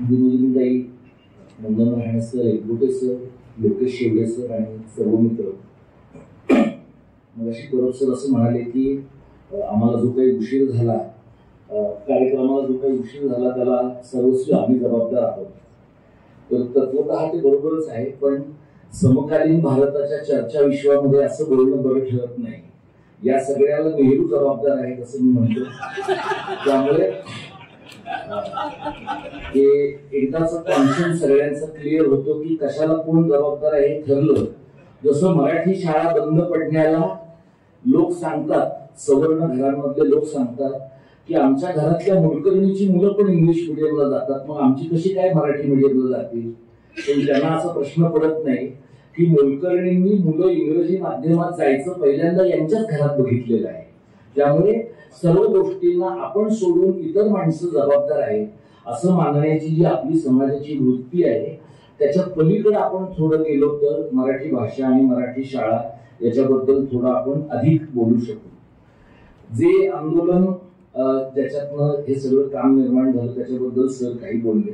विनोदिनीताई, Nandan Rane sir, Ekbote sir, Lokesh Shewade sir आणि सर्व मित्र, मगाशी परब सर असं म्हणाले की आम्हाला जो काही उशीर झाला, कार्यक्रमाला जो काही उशीर झाला त्याला सर्वस्वी आम्ही जबाबदार आहोत. तर तत्वतः ते बरोबरच आहे, पण समकालीन भारताच्या चर्चा विश्वामध्ये असं बोलणं बरं ठरत नाही. या सगळ्याला नेहरू जबाबदार आहेत असं मी म्हणतो. त्यामुळे एकदाच कॉन्शियन्स सगळ्यांचा क्लिअर होतो की कशाला कोण जबाबदार आहे हे ठरलं. जसं मराठी शाळा बंद पडण्याला लोक सांगतात, सवर्ण घरांमधले लोक सांगतात की आमच्या घरातल्या मोलकरणीची मुलं पण इंग्लिश मिडियमला जातात, मग आमची कशी काय मराठी मिडियमला जातील. पण त्यांना असा प्रश्न पडत नाही की मोलकरणींनी मुलं इंग्रजी माध्यमात जायचं पहिल्यांदा यांच्याच घरात बघितलेलं आहे. त्यामुळे सर्व गोष्टींना आपण सोडून इतर माणसं जबाबदार आहे असं मानण्याची जी आपली समाजाची वृत्ती आहे, त्याच्या पलीकडे आपण थोडं गेलो तर मराठी भाषा आणि मराठी शाळा याच्याबद्दल थोडं आपण अधिक बोलू शकू. जे आंदोलन ज्याच्यातनं हे सगळं काम निर्माण झालं त्याच्याबद्दल सर काही बोलले.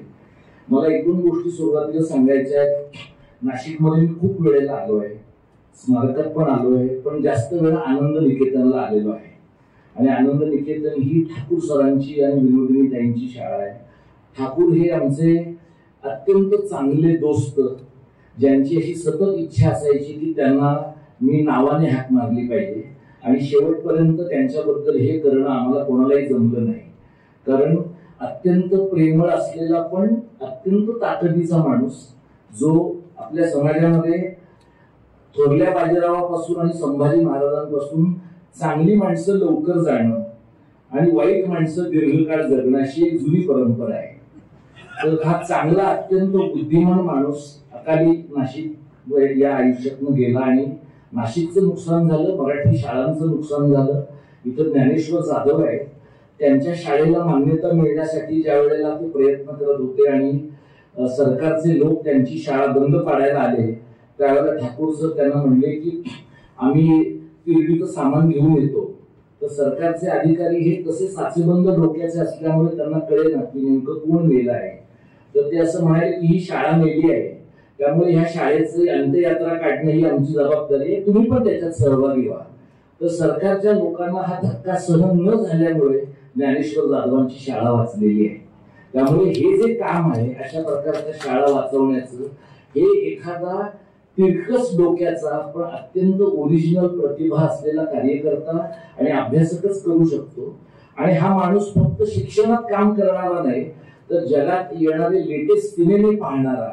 मला एक दोन गोष्टी सुरुवातीला सांगायच्या आहेत. नाशिकमध्ये मी खूप वेळेला आलो आहे, स्मारकात पण आलो आहे, पण जास्त वेळ आनंद निकेतनला आलेलो आहे. आणि आनंद निकेतन ही ठाकूर सरांची आणि विनोदिनी ताईंची शाळा आहे. ठाकूर हे आमचे अत्यंत चांगले दोस्त, ज्यांची अशी सतत इच्छा असायची की त्यांना मी नावाने हाक मारली पाहिजे. आणि शेवटपर्यंत त्यांच्याबद्दल हे करणं आम्हाला कोणालाही जमलं नाही. कारण अत्यंत प्रेमळ असलेला पण अत्यंत ताकदीचा माणूस, जो आपल्या समाजामध्ये थोरल्या बाजीरावापासून आणि संभाजी महाराजांपासून चांगली माणसं लवकर जाणं आणि वाईट माणसं दीर्घकाळ जगणं अशी एक जुनी परंपरा आहे. तर हा चांगला अत्यंत बुद्धिमान माणूस अकाली नाशिक या आयुष्यातनं गेला. आणि नाशिकचं नुकसान झालं, मराठी शाळांचं नुकसान झालं. इथं ज्ञानेश्वर जाधव आहे, त्यांच्या शाळेला मान्यता मिळण्यासाठी ज्या वेळेला ते प्रयत्न करत होते आणि सरकारचे लोक त्यांची शाळा बंद पाडायला आले, त्यावेळेला ठाकूर सर त्यांना म्हणले की आम्ही तिरडीचं सामान घेऊन येतो. तर सरकारचे अधिकारी हे कसे साचेबंद डोक्याचे असल्यामुळे त्यांना कळेना की नेमकं कोण मेलं आहे. तर ते असं म्हणाले की ही शाळा मेली आहे, त्यामुळे ह्या शाळेची अंत्ययात्रा काढणं ही आमची जबाबदारी आहे, तुम्ही पण त्याच्यात सहभागी व्हा. तर सरकारच्या लोकांना हा धक्का सहन न झाल्यामुळे ज्ञानेश्वर जाधवांची शाळा वाचलेली आहे. त्यामुळे हे जे काम आहे अशा प्रकारच्या शाळा वाचवण्याचं, हे एखादा तिरकस डोक्याचा पण अत्यंत ओरिजिनल प्रतिभा असलेला कार्यकर्ता आणि अभ्यासकच करू शकतो. आणि हा माणूस फक्त शिक्षणात काम करणारा नाही, तर जगात येणारे लेटेस्ट सिनेमे पाहणारा,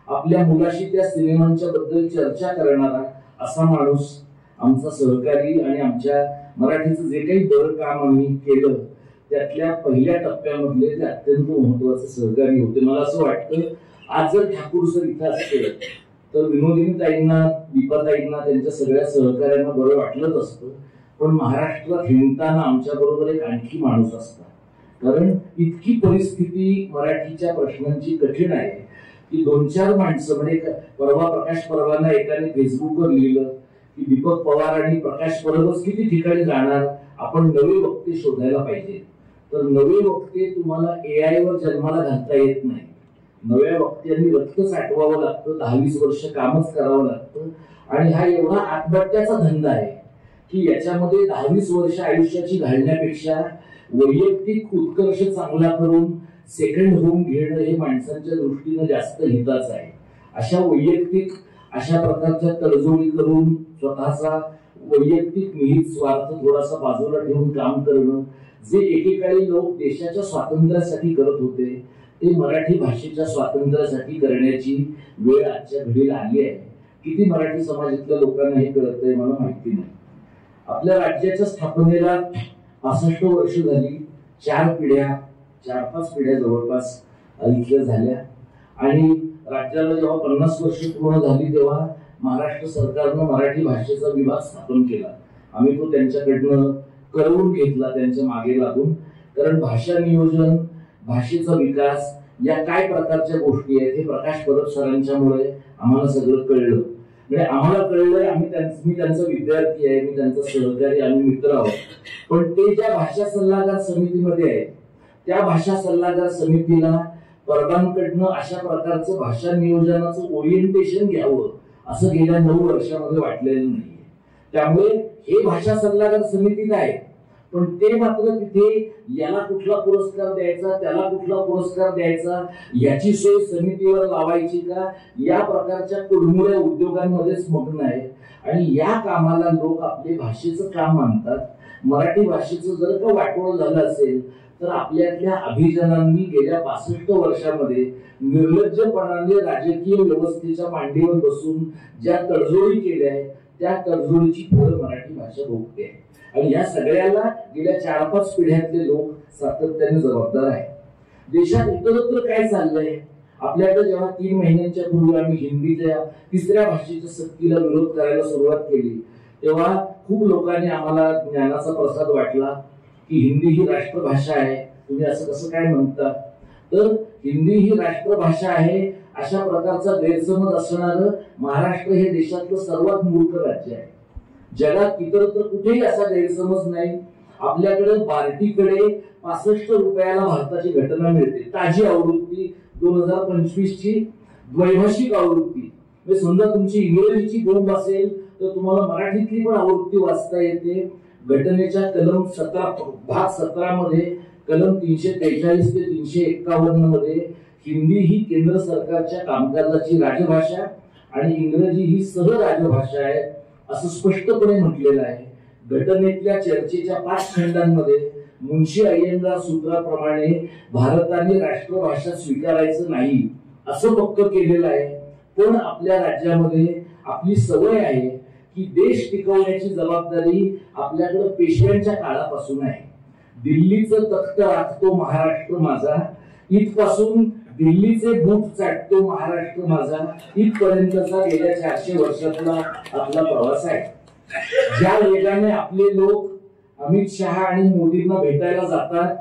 आपल्या मुलाशी त्या सिनेमांच्या बद्दल चर्चा करणारा असा माणूस आमचा सहकारी आणि आमच्या मराठीचं जे काही दर काम आम्ही केलं त्यातल्या पहिल्या टप्प्यामधले ते अत्यंत महत्वाचे सहकारी होते. मला असं वाटतं आज जर ठाकूर सर इथं असते तर विनोदिनी ताईंना, दीपाताईंना, त्यांच्या सगळ्या सहकार्यांना बरं वाटलंच असतं. पण महाराष्ट्रात हिंडताना आमच्या बरोबर एक आणखी माणूस असता. कारण इतकी परिस्थिती मराठीच्या प्रश्नांची कठीण आहे की दोन चार माणसं, म्हणजे परवा प्रकाश परवाना एकाने फेसबुकवर लिहिलं की दीपक पवार आणि प्रकाश परबच किती ठिकाणी जाणार, आपण नवे वक्ते शोधायला पाहिजे. तर नवे वक्ते तुम्हाला AI वर जन्माला घालता येत नाही. नव्या वक्त्यांनी रक्त साठवावं लागतं, 10-20 वर्ष कामच करावं लागतं. आणि हा एवढा आत्महत्याचा धंदा आहे की याच्यामध्ये 10-20 वर्ष आयुष्याची घालण्यापेक्षा वैयक्तिक उत्कर्ष चांगला करून सेकंड होम घेणं हे माणसांच्या दृष्टीनं जास्त हिताचं आहे. अशा वैयक्तिक अशा प्रकारच्या तडजोडी करून स्वतःचा वैयक्तिक निहित स्वार्थ थोडासा बाजूला ठेवून काम करणं, जे एकेकाळी लोक देशाच्या स्वातंत्र्यासाठी करत होते, ते मराठी भाषेच्या स्वातंत्र्यासाठी करण्याची वेळ आजच्या घडीला आली आहे. किती मराठी समाजातल्या लोकांना हे कळत आहे मला माहिती नाही. आपल्या राज्याच्या स्थापनेला 65 वर्ष झाली. 4-5 पिढ्या जवळपास इथल्या झाल्या. आणि राज्याला जेव्हा 50 वर्ष पूर्ण झाली तेव्हा महाराष्ट्र सरकारनं मराठी भाषेचा विभाग स्थापन केला. आम्ही तो त्यांच्याकडनं करवून घेतला, त्यांच्या मागे लागून. कारण भाषा नियोजन, भाषेचा विकास या काय प्रकारच्या गोष्टी आहेत हे प्रकाश परब सरांच्यामुळे आम्हाला सगळं कळलं. म्हणजे आम्हाला कळलंय, मी त्यांचा विद्यार्थी आहे, मी त्यांचा सहकारी, आम्ही मित्र आहोत. पण ते ज्या भाषा सल्लागार समितीमध्ये आहेत त्या भाषा सल्लागार समितीला परबांकडनं अशा प्रकारचं भाषा नियोजनाचं ओरिएंटेशन घ्यावं असं गेल्या 9 वर्षामध्ये वाटलेलं नाहीये. त्यामुळे हे भाषा सल्लागार समितीत आहे, पण ते मात्र तिथे याला कुठला पुरस्कार द्यायचा, त्याला कुठला पुरस्कार द्यायचा, याची सोय समितीवर लावायची का, या प्रकारच्या कुडमुड्या उद्योगांमध्येच मग्न आहे. आणि या कामाला लोक आपले भाषेचं काम मानतात. मराठी भाषेचं जर का वाटोळ झालं असेल तर आपल्यातल्या अभिजनांनी गेल्या 65 वर्षामध्ये निर्लज्जपणाने राजकीय व्यवस्थेच्या मांडीवर बसून ज्या तडजोडी केल्या आहेत त्या तडजोडीची फळं मराठी भाषा भोगते आहे. आणि या सगळ्याला गेल्या 4-5 पिढ्यातले लोक सातत्याने जबाबदार आहेत. देशात इतरत्र काय चाललंय, आपल्याकडे जेव्हा 3 महिन्यांच्या पूर्वी आम्ही हिंदीच्या 3ऱ्या भाषेच्या सक्तीला विरोध करायला सुरुवात केली तेव्हा खूप लोकांनी आम्हाला ज्ञानाचा प्रसाद वाटला की हिंदी ही राष्ट्रभाषा आहे, तुम्ही असं कसं काय म्हणता. तर हिंदी ही राष्ट्रभाषा आहे अशा प्रकारचा गैरसमज असणारं महाराष्ट्र हे देशातलं सर्वात मूर्ख राज्य आहे. जगात इतरत्र कुठेही असा गैरसमज नाही. आपल्याकडे बार्टीकडे 65 रुपयाला भारताची घटना मिळते, ताजी आवृत्ती 2025 ची द्वैभाषिक आवृत्ती. समजा तुमची इंग्रजीची बोंब असेल तर तुम्हाला मराठीतली पण आवृत्ती वाचता येते. घटनेच्या कलम 17 मध्ये कलम 343 ते 351 मध्ये हिंदी ही केंद्र सरकारच्या कामकाजाची राजभाषा आणि इंग्रजी ही सहराजभाषा आहे असं स्पष्टपणे म्हटलेलं आहे. घटनेतल्या चर्चेच्या 5 खंडांमध्ये मुंशी अय्यंगार सूत्राप्रमाणे भारताने राष्ट्रभाषा स्वीकारायचं नाही असं पक्क केलेलं आहे. पण आपल्या राज्यामध्ये आपली सवय आहे की देश टिकवण्याची जबाबदारी आपल्याकडे पेशव्यांच्या काळापासून आहे. दिल्लीचं तख्त राखतो महाराष्ट्र माझा, इथपासून दिल्लीचे बूट चाटतो महाराष्ट्र माझा, इथपर्यंतचा गेल्या 400 वर्षातला आपला प्रवास आहे. ज्या वेगाने आपले लोक अमित शहा आणि मोदींना भेटायला जातात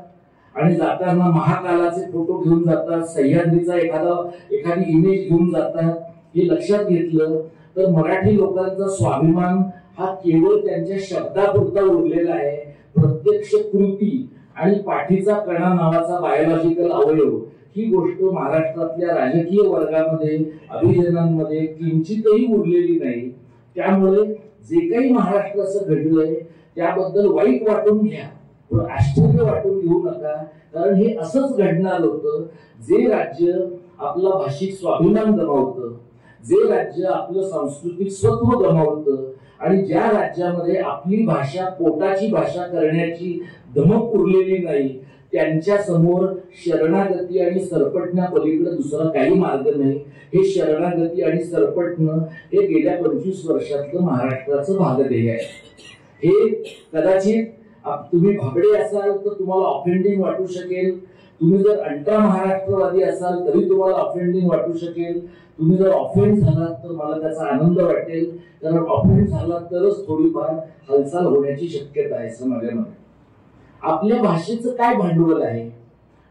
आणि जाताना महाकालाचे फोटो घेऊन जातात, सह्याद्रीचा एखादी इमेज घेऊन जातात, हे लक्षात घेतलं तर मराठी लोकांचा स्वाभिमान हा केवळ त्यांच्या शब्दापुरता उरलेला आहे. प्रत्यक्ष कृती आणि पाठीचा कणा नावाचा बायोलॉजिकल अवयव ही गोष्ट महाराष्ट्रातल्या राजकीय वर्गामध्ये अभिजनांमध्ये किंचितही उरलेली नाही. त्यामुळे जे काही महाराष्ट्र असं घडलंय त्याबद्दल वाईट वाटून घ्या, पण आश्चर्य वाटून घेऊ नका. कारण हे असंच घडणार होतं. जे राज्य आपला भाषिक स्वाभिमान गमावतं, जे राज्य आपलं सांस्कृतिक स्वत्व गमावतं आणि ज्या राज्यामध्ये आपली भाषा पोटाची भाषा करण्याची धमक उरलेली नाही त्यांच्या समोर शरणागती आणि सरपटण्या पलीकडे दुसरा काही मार्ग नाही. हे शरणागती आणि सरपटणं हे गेल्या 25 वर्षातलं महाराष्ट्राचं भागध्येय आहे. हे कदाचित तुम्ही भाबडे असाल तर तुम्हाला ऑफेंडिंग वाटू शकेल, तुम्ही जर अल्ट्रा महाराष्ट्रवादी असाल तरी तुम्हाला ऑफेंडिंग वाटू शकेल, तुम्ही जर ऑफेंड झालात तर मला त्याचा आनंद वाटेल, कारण ऑफेंड झाला तरच थोडीफार हालचाल होण्याची शक्यता आहे समाजामध्ये. आपल्या भाषेचं काय भांडवल आहे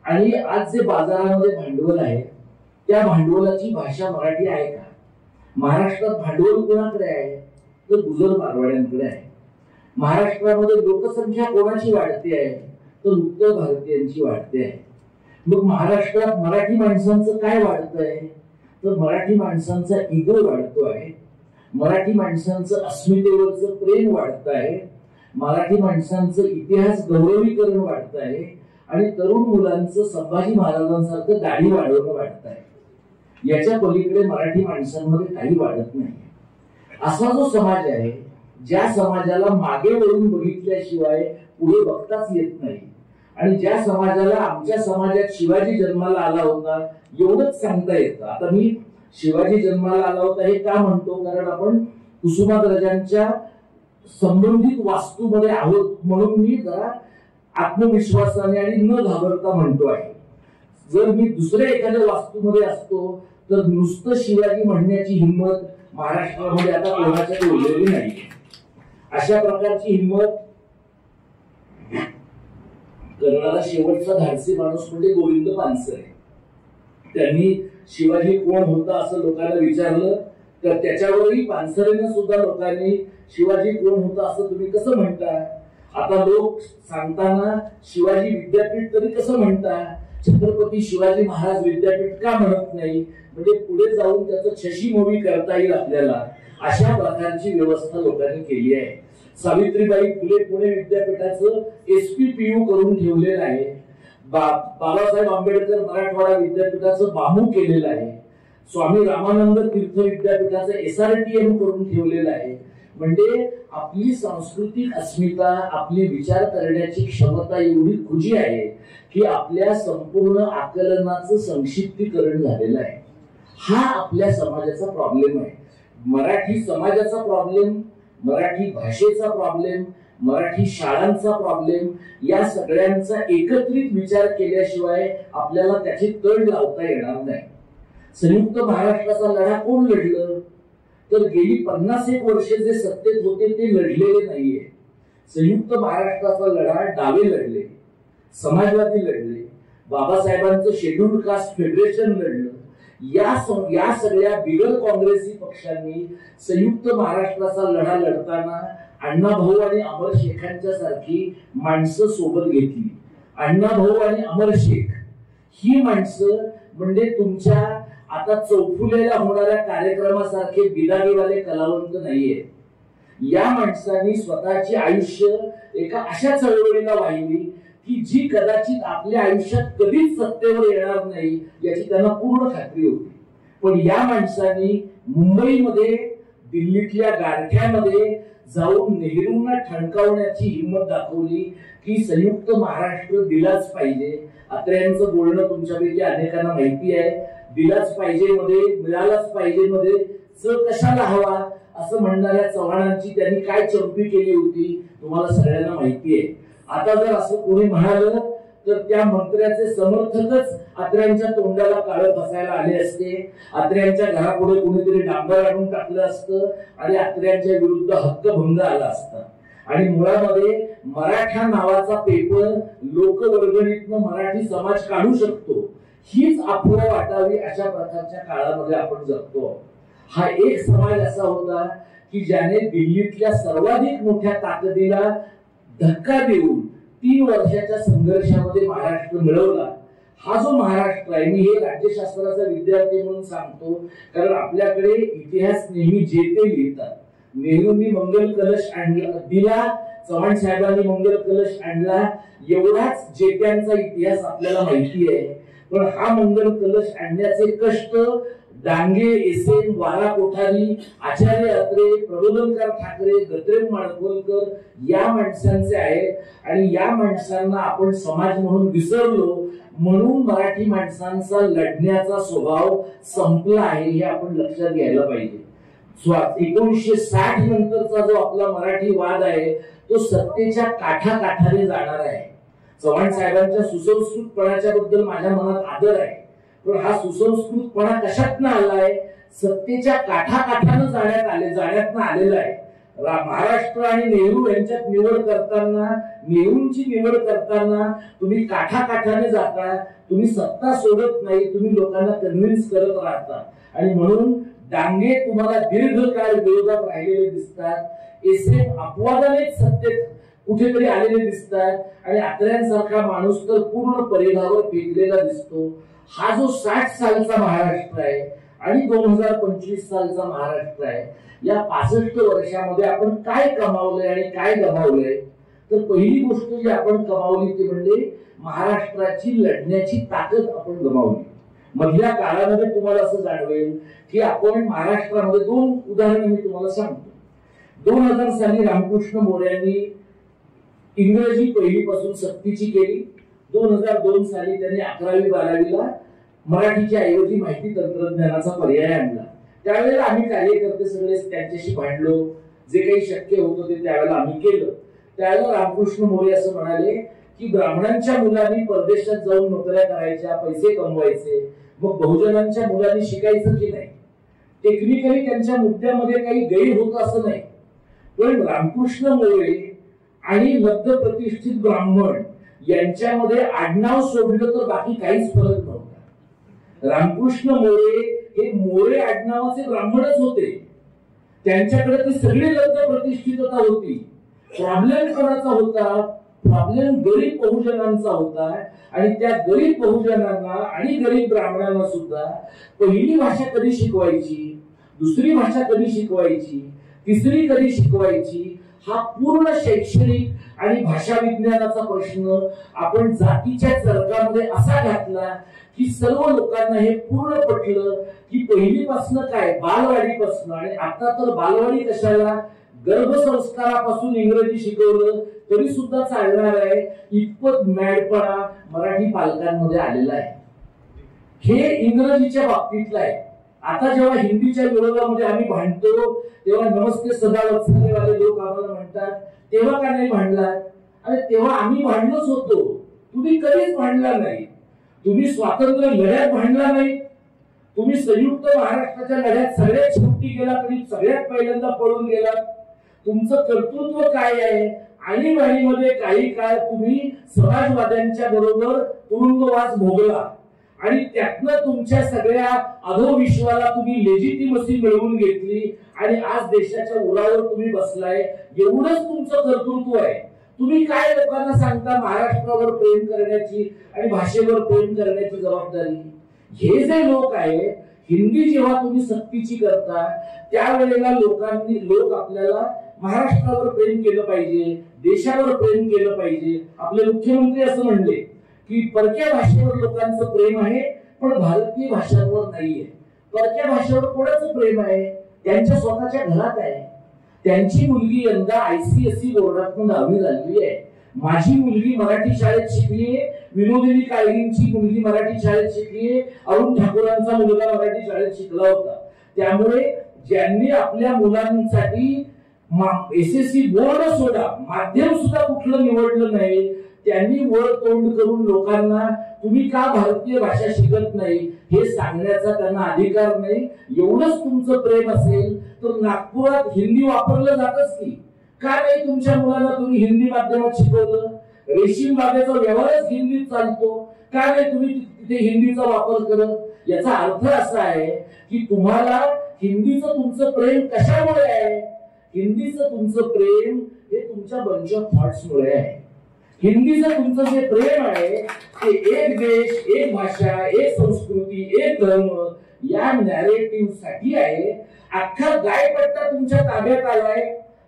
आणि आज जे बाजारामध्ये भांडवल आहे त्या भांडवलाची भाषा मराठी आहे का? महाराष्ट्रात भांडवल कोणाकडे आहे तर गुजर मारवाड्यांकडे आहे. महाराष्ट्रामध्ये लोकसंख्या कोणाची वाढते आहे तर उत्तर भारतीयांची वाढते आहे. मग महाराष्ट्रात मराठी माणसांचं काय वाढत आहे तर मराठी माणसांचा इगो वाढतो आहे, मराठी माणसांचं अस्मितेवरचं प्रेम वाढत आहे, मराठी माणसांचं इतिहास गौरवीकरण वाढत आहे आणि तरुण मुलांचं संभाजी महाराजांसारखं दाढी वाढवणं वाढत आहे. याच्या पलीकडे मराठी माणसांमध्ये काही वाढत नाही. असा जो समाज आहे ज्या समाजाला मागे वळून बघितल्याशिवाय पुढे बघताच येत नाही आणि ज्या समाजाला आमच्या समाजात शिवाजी जन्माला आला होता एवढंच सांगता येतं. आता मी शिवाजी जन्माला आला होता हे का म्हणतो कारण आपण कुसुमाग्रजांच्या संबंधित वास्तूमध्ये आहोत म्हणून मी जरा आत्मविश्वासाने आणि न घाबरता म्हणतो आहे. जर मी दुसऱ्या एखाद्या वास्तूमध्ये असतो तर नुसतं शिवाजी म्हणण्याची हिंमत महाराष्ट्रामध्ये आता कोणाच्या उरलेली नाही. अशा प्रकारची हिंमत करणारा शेवटचा धाडसी माणूस म्हणजे गोविंद पानसरे. त्यांनी शिवाजी कोण होता असं लोकांना विचारलं तर त्याच्यावरही पानसरेने सुद्धा लोकांनी शिवाजी कोण होता असं तुम्ही कसं म्हणता, आता लोक सांगताना शिवाजी विद्यापीठ तरी कसं म्हणतात, छत्रपती शिवाजी महाराज विद्यापीठ का म्हणत नाही, म्हणजे पुढे जाऊन त्याचं छशीमोवी करता येईल आपल्याला, अशा प्रकारची व्यवस्था लोकांनी केली आहे. सावित्रीबाई फुले पुणे विद्यापीठाचं SPPU करून ठेवलेलं आहे. बाबासाहेब आंबेडकर मराठवाडा विद्यापीठाचं बामू केलेलं आहे. स्वामी रामानंद तीर्थ विद्यापीठाचं SRTM करून ठेवलेलं आहे. म्हणजे आपली सांस्कृतिक अस्मिता, आपली विचार करण्याची क्षमता एवढी खुजी आहे की आपल्या संपूर्ण आकलनाचं संक्षिप्तीकरण झालेलं आहे. हा आपल्या समाजाचा प्रॉब्लेम आहे. मराठी समाजाचा प्रॉब्लेम, मराठी भाषेचा प्रॉब्लेम, मराठी शाळांचा प्रॉब्लेम, या सगळ्यांचा एकत्रित विचार केल्याशिवाय आपल्याला त्याची तड लावता येणार नाही. संयुक्त महाराष्ट्राचा लढा कोण लढलं, तर गेली 50 वर्षे जे सत्तेत होते ते लढलेले नाहीये. संयुक्त महाराष्ट्राचा लढा डावे लढले, समाजवादी लढले, बाबासाहेबांचं शेड्यूल्ड कास्ट फेडरेशन लढलं. या सगळ्या बिगर काँग्रेसी पक्षांनी संयुक्त महाराष्ट्राचा लढा लढताना अण्णाभाऊ आणि अमर शेखांच्या सारखी माणसं सोबत घेतली. अण्णाभाऊ आणि अमर शेख ही माणसं म्हणजे तुमच्या आता चौफुलेला होणाऱ्या कार्यक्रमासारखे बिदागीवाले कलावंत नाहीये. या माणसांनी स्वतःचे आयुष्य एका अशा चळवळीला वाहिली की जी कदाचित आपल्या आयुष्यात कधीच सत्तेवर येणार नाही याची त्यांना पूर्ण खात्री होती. पण या माणसांनी मुंबईमध्ये, दिल्लीतल्या गारठ्यामध्ये जाऊन नेहरूंना ठणकावण्याची हिंमत दाखवली की संयुक्त महाराष्ट्र दिलाच पाहिजे. अत्र्यांचं बोलणं तुमच्यापैकी अनेकांना माहिती आहे. दिलाच पाहिजे मध्ये, मिळालाच पाहिजे मध्ये च कशाला हवा असं म्हणणाऱ्या चव्हाणांची त्यांनी काय चंपी केली होती तुम्हाला सगळ्यांना माहिती आहे. आता जर असं कोणी म्हणालं तर त्या मंत्र्याचे समर्थकच अत्र्यांच्या तोंडाला काळं फसायला आले असते. अत्र्यांच्या घरापुढे कुणीतरी डांबर आणून टाकलं असतं आणि अत्र्यांच्या विरुद्ध हक्कभंग आला असता. आणि मुळामध्ये मराठा नावाचा पेपर लोकवर्गणीतनं मराठी समाज काढू शकतो हीच अफवा वाटावी अशा प्रकारच्या काळामध्ये आपण जगतो. हा एक समाज असा होता की ज्याने दिल्लीतल्या सर्वाधिक मोठ्या ताकदीला धक्का देऊन 3 वर्षाच्या संघर्षामध्ये महाराष्ट्र मिळवला. हा जो महाराष्ट्र आहे, मी हे राज्यशास्त्राचा विद्यार्थी म्हणून सांगतो कारण आपल्याकडे इतिहास नेहमी जेते लिहितात. नेहरूंनी मंगल कलश आणला दिला, चव्हाण साहेबांनी मंगल कलश आणला, एवढाच जेत्यांचा इतिहास आपल्याला माहिती आहे. पण हा मंगल कलश आणण्याचे कष्ट डांगे, एसेन, वारा कोठारी, आचार्य अत्रे, प्रबोधनकार ठाकरे, गत्रेव माडखोलकर या माणसांचे आहेत. आणि या माणसांना आपण समाज म्हणून विसरलो म्हणून मराठी माणसांचा लढण्याचा स्वभाव संपला आहे हे आपण लक्षात घ्यायला पाहिजे. 1960 नंतरचा जो आपला मराठी वाद आहे तो सत्तेच्या काठाकाठाने जाणार आहे. चव्हाण साहेबांच्या सुसंस्कृतपणाच्या बद्दल माझ्या मनात आदर आहे. पण हा सुसंस्कृतपणा कशातनं आलाय, सत्तेच्या काठाकाठानं जाण्यातनं आलेला आहे. महाराष्ट्र आणि नेहरू यांच्यात निवड करताना, नेहरूंची निवड करताना तुम्ही काठाकाठाने जाता, तुम्ही सत्ता सोडत नाही, तुम्ही लोकांना कन्व्हिन्स करत राहता. आणि म्हणून डांगे तुम्हाला दीर्घकाळ विरोधात राहिलेले दिसतात, एसएफ अपवादानेच सत्तेत कुठेतरी आलेले दिसतात आणि अत्र्यांसारखा माणूस तर पूर्ण परिघावर फेकलेला दिसतो. हा जो 60 सालचा महाराष्ट्र आहे आणि 2025 सालचा महाराष्ट्र आहे, या 65 वर्षामध्ये आपण काय कमावलंय आणि काय गमावलंय, तर पहिली गोष्ट जी आपण कमावली ती म्हणजे महाराष्ट्राची लढण्याची ताकद आपण गमावली. मधल्या काळामध्ये तुम्हाला असं जाणवेल की आपण महाराष्ट्रामध्ये 2 उदाहरणं मी तुम्हाला सांगतो. 2000 साली रामकृष्ण मोऱ्यांनी इंग्रजी पहिलीपासून सक्तीची केली. 2002 साली त्यांनी 11वी-12वीला मराठीच्या ऐवजी माहिती तंत्रज्ञानाचा पर्याय आणला. त्यावेळेला आम्ही कार्यकर्ते सगळे त्यांच्याशी भांडलो, जे काही शक्य होतं ते त्यावेळेला आम्ही केलं. त्यावेळेला रामकृष्ण मोरे असं म्हणाले की ब्राह्मणांच्या मुलांनी परदेशात जाऊन नोकऱ्या करायच्या, पैसे कमवायचे, मग बहुजनांच्या मुलांनी शिकायचं की नाही. टेक्निकली त्यांच्या मुद्द्यामध्ये काही गैर होतं असं नाही, पण रामकृष्ण मोरे आणि लब्ध प्रतिष्ठित ब्राह्मण यांच्यामध्ये आडनाव सोडलं तर बाकी काहीच फरक नव्हता. रामकृष्ण मोरे हे मोरे आडनावाचे ब्राह्मणच होते, त्यांच्याकडे ती सगळी लब्ध प्रतिष्ठितता होती, प्रॉब्लेम कोणाचा होता? प्रॉब्लेम गरीब बहुजनांचा होता. आणि त्या गरीब बहुजनांना आणि गरीब ब्राह्मणांना सुद्धा पहिली भाषा कधी शिकवायची, दुसरी भाषा कधी शिकवायची, तिसरी कधी शिकवायची, हा पूर्ण शैक्षणिक आणि भाषा विज्ञानाचा प्रश्न आपण जातीच्या चरकामध्ये असा घातला की सर्व लोकांना हे पूर्ण पटलं की पहिलीपासून काय, बालवाडीपासून. आणि आता तर बालवाडी कशाला, गर्भसंस्कारापासून इंग्रजी शिकवलं तरी सुद्धा चालणार आहे, इतपत मॅडपणा मराठी पालकांमध्ये आलेला आहे. हे इंग्रजीच्या बाबतीतलं आहे. आता जेव्हा हिंदीच्या विरोधामध्ये आम्ही भांडतो तेव्हा नमस्ते सदावत्सलेवाले लोक आम्हाला म्हणतात, तेव्हा का नाही भांडला? अरे तेव्हा आम्ही भांडलोच होतो, तुम्ही कधीच भांडला नाही. तुम्ही स्वातंत्र्य लढ्यात भांडला नाही, तुम्ही संयुक्त महाराष्ट्राच्या लढ्यात सगळ्यात शेवटी गेला तरी सगळ्यात पहिल्यांदा पळून गेला. तुमचं कर्तृत्व काय आहे? आणीबाणीमध्ये काही काळ तुम्ही समाजवाद्यांच्या बरोबर तुरुंगवास भोगला आणि त्यातनं तुमच्या सगळ्या अधोविश्वाला तुम्ही लेजिटिमसी मिळवून घेतली आणि आज देशाच्या उरावर तुम्ही बसलाय. एवढंच तुमचं कर्तृत्व आहे. तुम्ही काय लोकांना सांगता महाराष्ट्रावर प्रेम करण्याची आणि भाषेवर प्रेम करण्याची जबाबदारी? हे जे लोक आहे, हिंदी जेव्हा तुम्ही सक्तीची करता त्यावेळेला लोक आपल्याला महाराष्ट्रावर प्रेम केलं पाहिजे, देशावर प्रेम केलं पाहिजे. आपले मुख्यमंत्री असं म्हणले की परक्या भाषेवर लोकांचं प्रेम आहे पण भारतीय भाषांवर नाहीये. परक्या भाषेवर कोणाचं प्रेम आहे? त्यांच्या स्वतःच्या घरात आहे. त्यांची मुलगी यंदा ICSE बोर्डातून 10वी झालेली आहे. माझी मुलगी मराठी शाळेत शिकलीये, विनोदिनी काळजींची मुलगी मराठी शाळेत शिकलीये, अरुण ठाकूरांचा मुलगा मराठी शाळेत शिकला होता. त्यामुळे ज्यांनी आपल्या मुलांसाठी SSC बोर्ड सोडा, माध्यम सुद्धा कुठलं निवडलं नाही, त्यांनी वर तोंड करून लोकांना तुम्ही का भारतीय भाषा शिकत नाही हे सांगण्याचा त्यांना अधिकार नाही. एवढंच तुमचं प्रेम असेल तर नागपुरात हिंदी वापरलं जातच की, का नाही तुमच्या मुलांना तुम्ही हिंदी माध्यमात शिकवलं? रेशीम बागेचा व्यवहारच हिंदीत चालतो, का नाही तुम्ही तिथे हिंदीचा वापर करत? याचा अर्थ असा आहे की तुम्हाला हिंदीचं तुमचं प्रेम कशामुळे आहे? हिंदीचं तुमचं प्रेम हे तुमच्या बंच ऑफ थॉट्स मुळे आहे. हिंदीचं तुमचं जे प्रेम आहे ते एक देश, एक भाषा, एक संस्कृती, एक धर्म या नॅरेटिव्ह साठी आहे. अख्खा गायपट्टा तुमच्या ताब्यात आलाय.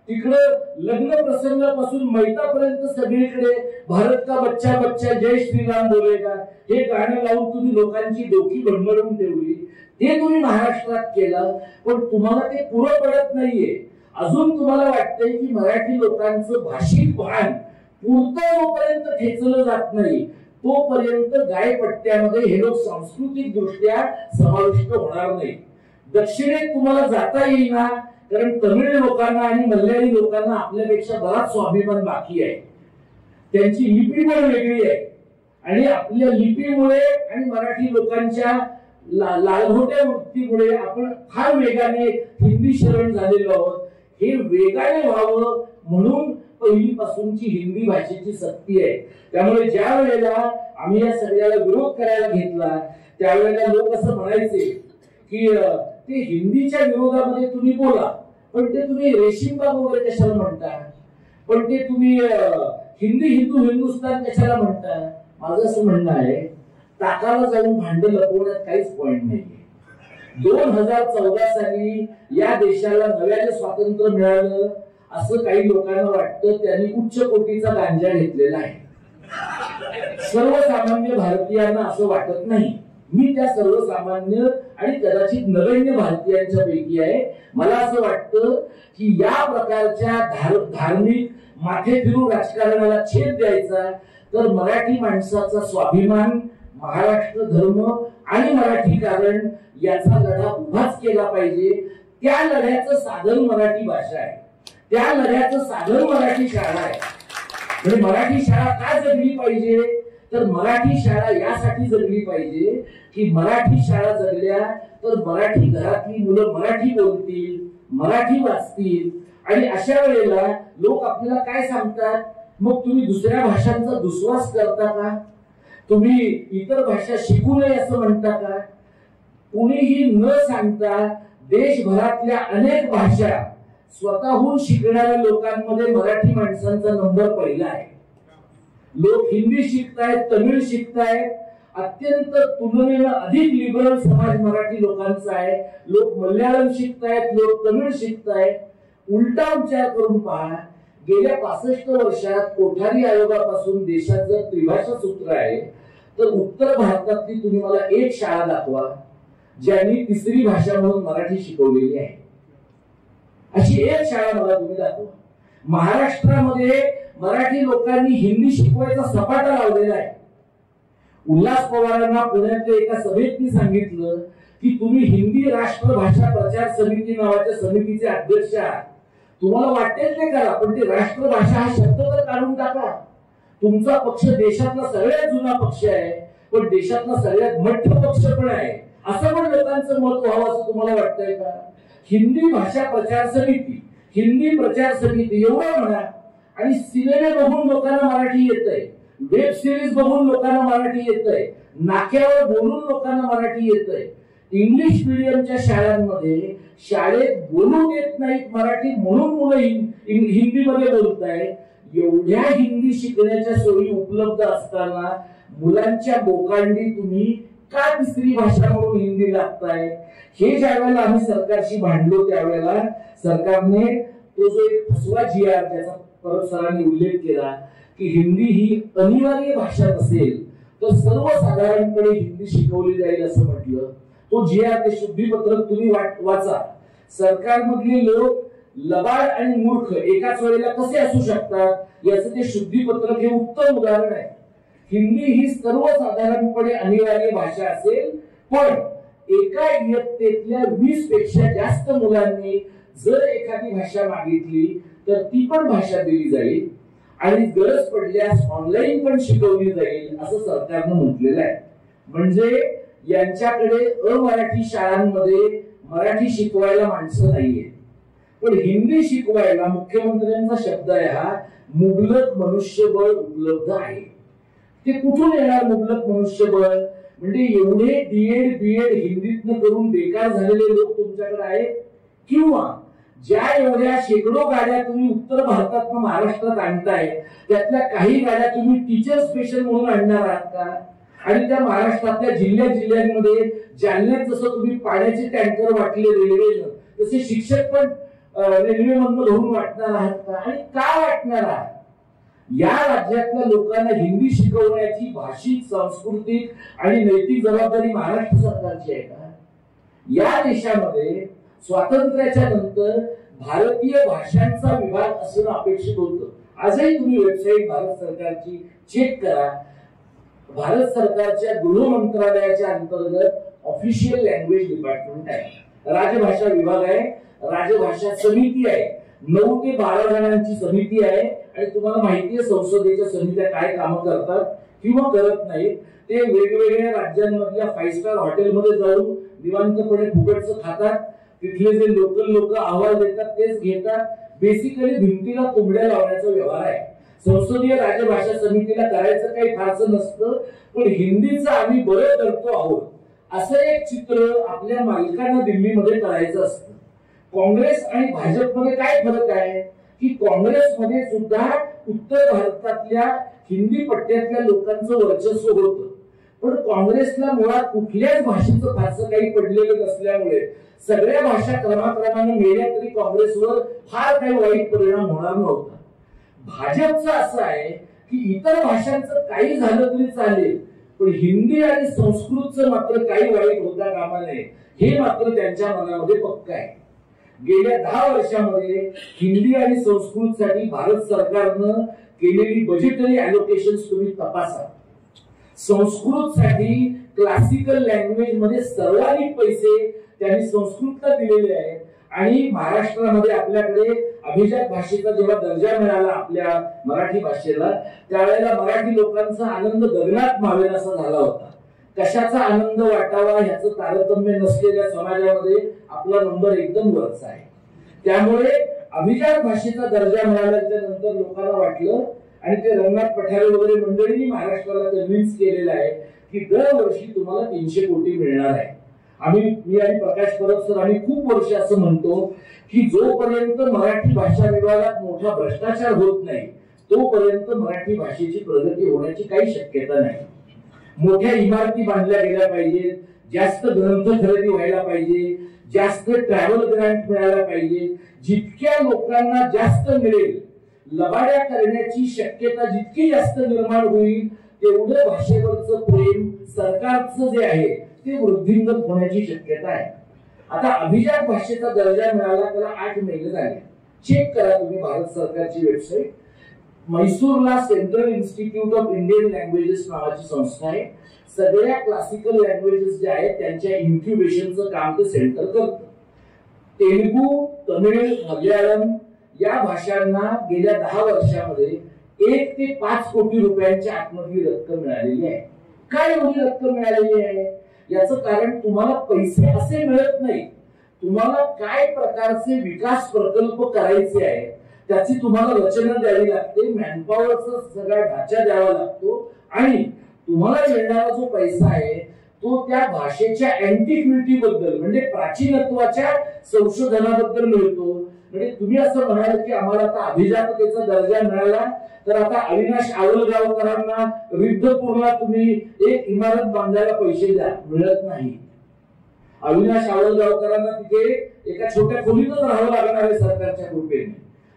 तिकडं लग्न प्रसंगापासून मैतापर्यंत सगळीकडे भारत का बच्चा बच्चा जय श्रीराम बोलेगा हे गाणं लावून तुम्ही लोकांची डोकी भंबळून ठेवली. ते तुम्ही महाराष्ट्रात केलं पण तुम्हाला ते पुरं पडत नाहीये. अजून तुम्हाला वाटतंय की मराठी लोकांचं भाषिक भान पुरतं जोपर्यंत खेचलं जात नाही तोपर्यंत गायपट्ट्यामध्ये हे लोक सांस्कृतिक दृष्ट्या समाविष्ट होणार नाही. दक्षिणेत तुम्हाला जाता येईना कारण तमिळ लोकांना आणि मल्याळी लोकांना आपल्यापेक्षा बराच स्वाभिमान बाकी आहे. त्यांची लिपी पण वेगळी आहे आणि आपल्या लिपीमुळे आणि मराठी लोकांच्या लालघोट्या वृत्तीमुळे आपण फार वेगाने हिंदी शरण झालेलो आहोत. हे वेगाने व्हावं म्हणून पहिलीपासूनची हिंदी भाषेची सक्ती आहे. त्यामुळे ज्या वेळेला आम्ही या सगळ्याला विरोध करायला घेतला त्यावेळेला लोक असं म्हणायचे की ते हिंदीच्या विरोधामध्ये तुम्ही बोला पण ते तुम्ही रेशीम बाग वगैरे कशाला म्हणता, पण ते तुम्ही हिंदी हिंदुस्तान कशाला म्हणता. माझं असं म्हणणं आहे ताकाला जाऊन भांडण लपवण्यात काहीच पॉइंट नाहीये. 2014 साली या देशाला नव्याने स्वातंत्र्य मिळालं असं काही लोकांना वाटतं. त्यांनी उच्च कोटीचा गांजा घेतलेला आहे. सर्वसामान्य भारतीयांना असं वाटत नाही. मी त्या सर्वसामान्य आणि कदाचित नगण्य भारतीयांच्या पैकी आहे. मला असं वाटतं की या प्रकारच्या धार्मिक माथे फिरू राजकारणाला छेद द्यायचा तर मराठी माणसाचा स्वाभिमान, महाराष्ट्र धर्म आणि मराठी कारण याचा लढा उभाच केला पाहिजे. त्या लढ्याचं साधन मराठी भाषा आहे, त्या लढ्याचं साधन मराठी शाळा आहे. म्हणजे मराठी शाळा का जगली पाहिजे तर मराठी शाळा यासाठी जगली पाहिजे की मराठी शाळा जगल्या तर मराठी घरातली मुलं मराठी बोलतील, मराठी वाचतील आणि अशा वेळेला लोक आपल्याला काय सांगतात, मग तुम्ही दुसऱ्या भाषांचा दुस्वास करता का, तुम्ही इतर भाषा शिकू नये असं म्हणता का. कुणीही न सांगता देशभरातल्या अनेक भाषा स्वतःहून शिकणाऱ्या लोकांमध्ये मराठी माणसांचा नंबर पहिला आहे. लोक हिंदी शिकतायत, तमिळ शिकतायत. अत्यंत तुलनेनं अधिक लिबरल समाज मराठी लोकांचा आहे. लोक मल्याळम शिकतायत, लोक तमिळ शिकतायत. उलटा विचार करून पहा, गेल्या 65 वर्षात कोठारी आयोगापासून देशात जर त्रिभाषा सूत्र आहे, तर उत्तर भारतातली तुम्ही मला एक शाळा दाखवा ज्यांनी तिसरी भाषा म्हणून मराठी शिकवलेली आहे. अशी एक शाळा मला तुम्ही दाखवा. महाराष्ट्रामध्ये मराठी लोकांनी हिंदी शिकवायचा सपाटा लावलेला आहे. उल्हास पवारांना पुण्यातल्या एका सभेत मी सांगितलं की तुम्ही हिंदी राष्ट्रभाषा प्रचार समिती नावाच्या समितीचे अध्यक्ष आहात. तुम्हाला वाटेल ते करा, पण ते राष्ट्रभाषा हा शब्द तर काढून टाका. तुमचा पक्ष देशातला सगळ्यात जुना पक्ष आहे, पण देशातला सगळ्यात मोठा पक्ष पण आहे. असं पण लोकांचं मत व्हावं असं तुम्हाला वाटतंय का? हिंदी भाषा प्रचार समिती, हिंदी प्रचार समिती एवढं म्हणा. आणि सिनेमे बघून लोकांना मराठी येतंय, वेब सिरीज बघून लोकांना मराठी येतंय, नाक्यावर बोलून लोकांना मराठी येतंय. इंग्लिश मीडियमच्या शाळांमध्ये शाळेत बोलून येत नाहीत मराठी, म्हणून मुलं हिंदीमध्ये बोलतायत. एवढ्या हिंदी शिकण्याच्या सोयी उपलब्ध असताना मुलांच्या बोकांडी तुम्ही का तिसरी भाषा म्हणून हिंदी लागताय? हे ज्या वेळेला आम्ही सरकारशी भांडलो त्यावेळेला सरकारने तो जो एक फसवा GR ज्याचा परत सरांनी उल्लेख केला की हिंदी ही अनिवार्य भाषा नसेल तर सर्वसाधारणपणे हिंदी शिकवली जाईल असं म्हटलं. तो GR ते शुद्धीपत्रक तुम्ही वाचा. सरकारमधले लोक लबाड आणि मूर्ख एकाच वेळेला कसे असू शकतात याचं ते शुद्धीपत्रक हे उत्तम उदाहरण आहे. हिंदी ही सर्वसाधारणपणे अनिवार्य भाषा असेल, पण एका इयत्तेतल्या 20 पेक्षा जास्त मुलांनी जर एखादी भाषा मागितली तर ती पण भाषा दिली जाईल आणि गरज पडल्यास ऑनलाईन पण शिकवली जाईल असं सरकारनं म्हटलेलं आहे. म्हणजे यांच्याकडे अमराठी शाळांमध्ये मराठी शिकवायला माणसं नाहीये, पण हिंदी शिकवायला मुख्यमंत्र्यांचा शब्द आहे हा मुबलक मनुष्यबळ उपलब्ध आहे. ते कुठून येणार मुबलक मनुष्यबळ? म्हणजे एवढे डीएड बीएड हिंदीतनं करून बेकार झालेले लोक तुमच्याकडे आहेत, किंवा ज्या एवढ्या शेकडो गाड्या तुम्ही उत्तर भारतातून महाराष्ट्रात आणताय त्यातल्या काही गाड्या तुम्ही टीचर स्पेशल म्हणून आणणार आहात का? आणि त्या महाराष्ट्रातल्या जिल्ह्यांमध्ये जालन्यात जसं तुम्ही पाण्याचे टँकर वाटले रेल्वेनं, तसे शिक्षक पण रेल्वेमधून भरून वाटणार आहात का? आणि का वाटणार आहात? या राज्यातल्या लोकांना हिंदी शिकवण्याची भाषिक, सांस्कृतिक आणि नैतिक जबाबदारी महाराष्ट्र सरकारची आहे का? या देशामध्ये स्वातंत्र्याच्या नंतर भारतीय भाषांचा विभाग असणं अपेक्षित होतं. आजही तुम्ही वेबसाईट भारत सरकारची चेक करा. भारत सरकारच्या गृह मंत्रालयाच्या अंतर्गत ऑफिशियल लँग्वेज डिपार्टमेंट आहे, राजभाषा विभाग आहे, राजभाषा समिती आहे, 9 ते 12 जणांची समिती आहे. आणि तुम्हाला माहिती आहे संसदेच्या समित्या काय कामं करतात किंवा करत नाहीत. ते वेगवेगळ्या राज्यांमधल्या 5 स्टार हॉटेलमध्ये जाऊन निवांतपणे फुकटचं खातात. तिथले जे लोकल लोक अहवाल देतात तेच घेतात. बेसिकली भिंतीला कोंबड्या लावण्याचा व्यवहार आहे. संसदीय राजभाषा समितीला करायचं काही फारसं नसतं, पण हिंदीचं आम्ही बरं करतो आहोत असं एक चित्र आपल्या मालकांना दिल्लीमध्ये करायचं असतं. काँग्रेस आणि भाजपमध्ये काय फरक आहे की काँग्रेसमध्ये सुद्धा उत्तर भारतातल्या हिंदी पट्ट्यातल्या लोकांचं वर्चस्व होतं, पण काँग्रेसला मुळात कुठल्याच भाषेचं फारसं काही पडलेलं नसल्यामुळे सगळ्या भाषा क्रमाक्रमाने मेल्या तरी काँग्रेसवर फार काही वाईट परिणाम होणार नव्हता. भाजपचं असं आहे की इतर भाषांचं काही झालं तरी चालेल, पण हिंदी आणि संस्कृतचं मात्र काही वाईट होता कामा नये हे मात्र त्यांच्या मनामध्ये पक्क आहे. गेल्या 10 वर्षांमध्ये हिंदी आणि संस्कृतसाठी भारत सरकारनं केलेली बजेटरी अलोकेशन तुम्ही तपासा. संस्कृतसाठी क्लासिकल लँग्वेज मध्ये सर्वाधिक पैसे त्यांनी संस्कृतला दिलेले आहेत. आणि महाराष्ट्रामध्ये आपल्याकडे अभिजात भाषेचा जेव्हा दर्जा मिळाला आपल्या मराठी भाषेला, त्यावेळेला मराठी लोकांचा आनंद गगनात मावेनासा झाला होता. कशाचा आनंद वाटावा ह्याचं तारतम्य नसलेल्या समाजामध्ये आपला नंबर एकदम वरचा आहे. त्यामुळे अभिजात भाषेचा दर्जा मिळाल्याच्या नंतर लोकांना वाटलं, आणि ते रंगनाथ पठारे वगैरे मंडळींनी महाराष्ट्राला कन्व्हिन्स केलेलं आहे की दरवर्षी तुम्हाला 300 कोटी मिळणार आहे. मी आणि प्रकाश परब सर आम्ही खूप वर्ष असं म्हणतो की जोपर्यंत मराठी भाषा विभागात मोठा भ्रष्टाचार होत नाही तोपर्यंत मराठी भाषेची प्रगती होण्याची काही शक्यता नाही. मोठ्या इमारती बांधल्या गेल्या पाहिजेत, जास्त ग्रंथ खरेदी व्हायला पाहिजे, जास्त ट्रॅव्हल ग्रँट मिळायला पाहिजे. जितक्या लोकांना जास्त मिळेल, लबाड्या करण्याची शक्यता जितकी जास्त निर्माण होईल तेवढं भाषेवरचं प्रेम सरकारचं जे आहे ते वृद्धिंगत होण्याची शक्यता आहे. आता अभिजात भाषेचा दर्जा मिळाला त्याला 8 महिने झाले. चेक करा तुम्ही भारत सरकारची वेबसाईट. मैसूरला central institute of Indian languages नावाची संस्था आहे. सगळ्या क्लासिकल लँग्वेजेस जे आहेत त्यांच्या इन्क्युबेशनचं काम ते सेंटर करतं. तेलुगू, तमिळ, मल्याळम या भाषांना गेल्या 10 वर्षामध्ये 1 ते 5 कोटी रुपयांच्या आतमधली रक्कम मिळालेली आहे. काय एवढी रक्कम मिळालेली आहे? याचं कारण तुम्हाला पैसे असे मिळत नाही, तुम्हाला काय प्रकारचे विकास प्रकल्प करायचे आहे त्याची तुम्हाला रचना द्यावी लागते, मॅनपॉवरचा सगळा ढाचा द्यावा लागतो आणि तुम्हाला मिळणारा जो पैसा आहे तो त्या भाषेच्या अँटिक्विटी बद्दल म्हणजे प्राचीनत्वाच्या संशोधनाबद्दल मिळतो. म्हणजे तुम्ही असं म्हणाल की आम्हाला आता अभिजाततेचा दर्जा मिळाला तर आता अविनाश आवलगावकरांना रिद्धपूरला तुम्ही एक इमारत बांधायला पैसे द्या, मिळत नाही. अविनाश आवलगावकरांना तिथे एका छोट्या खोलीतच राहावं लागणार आहे सरकारच्या कृपेने.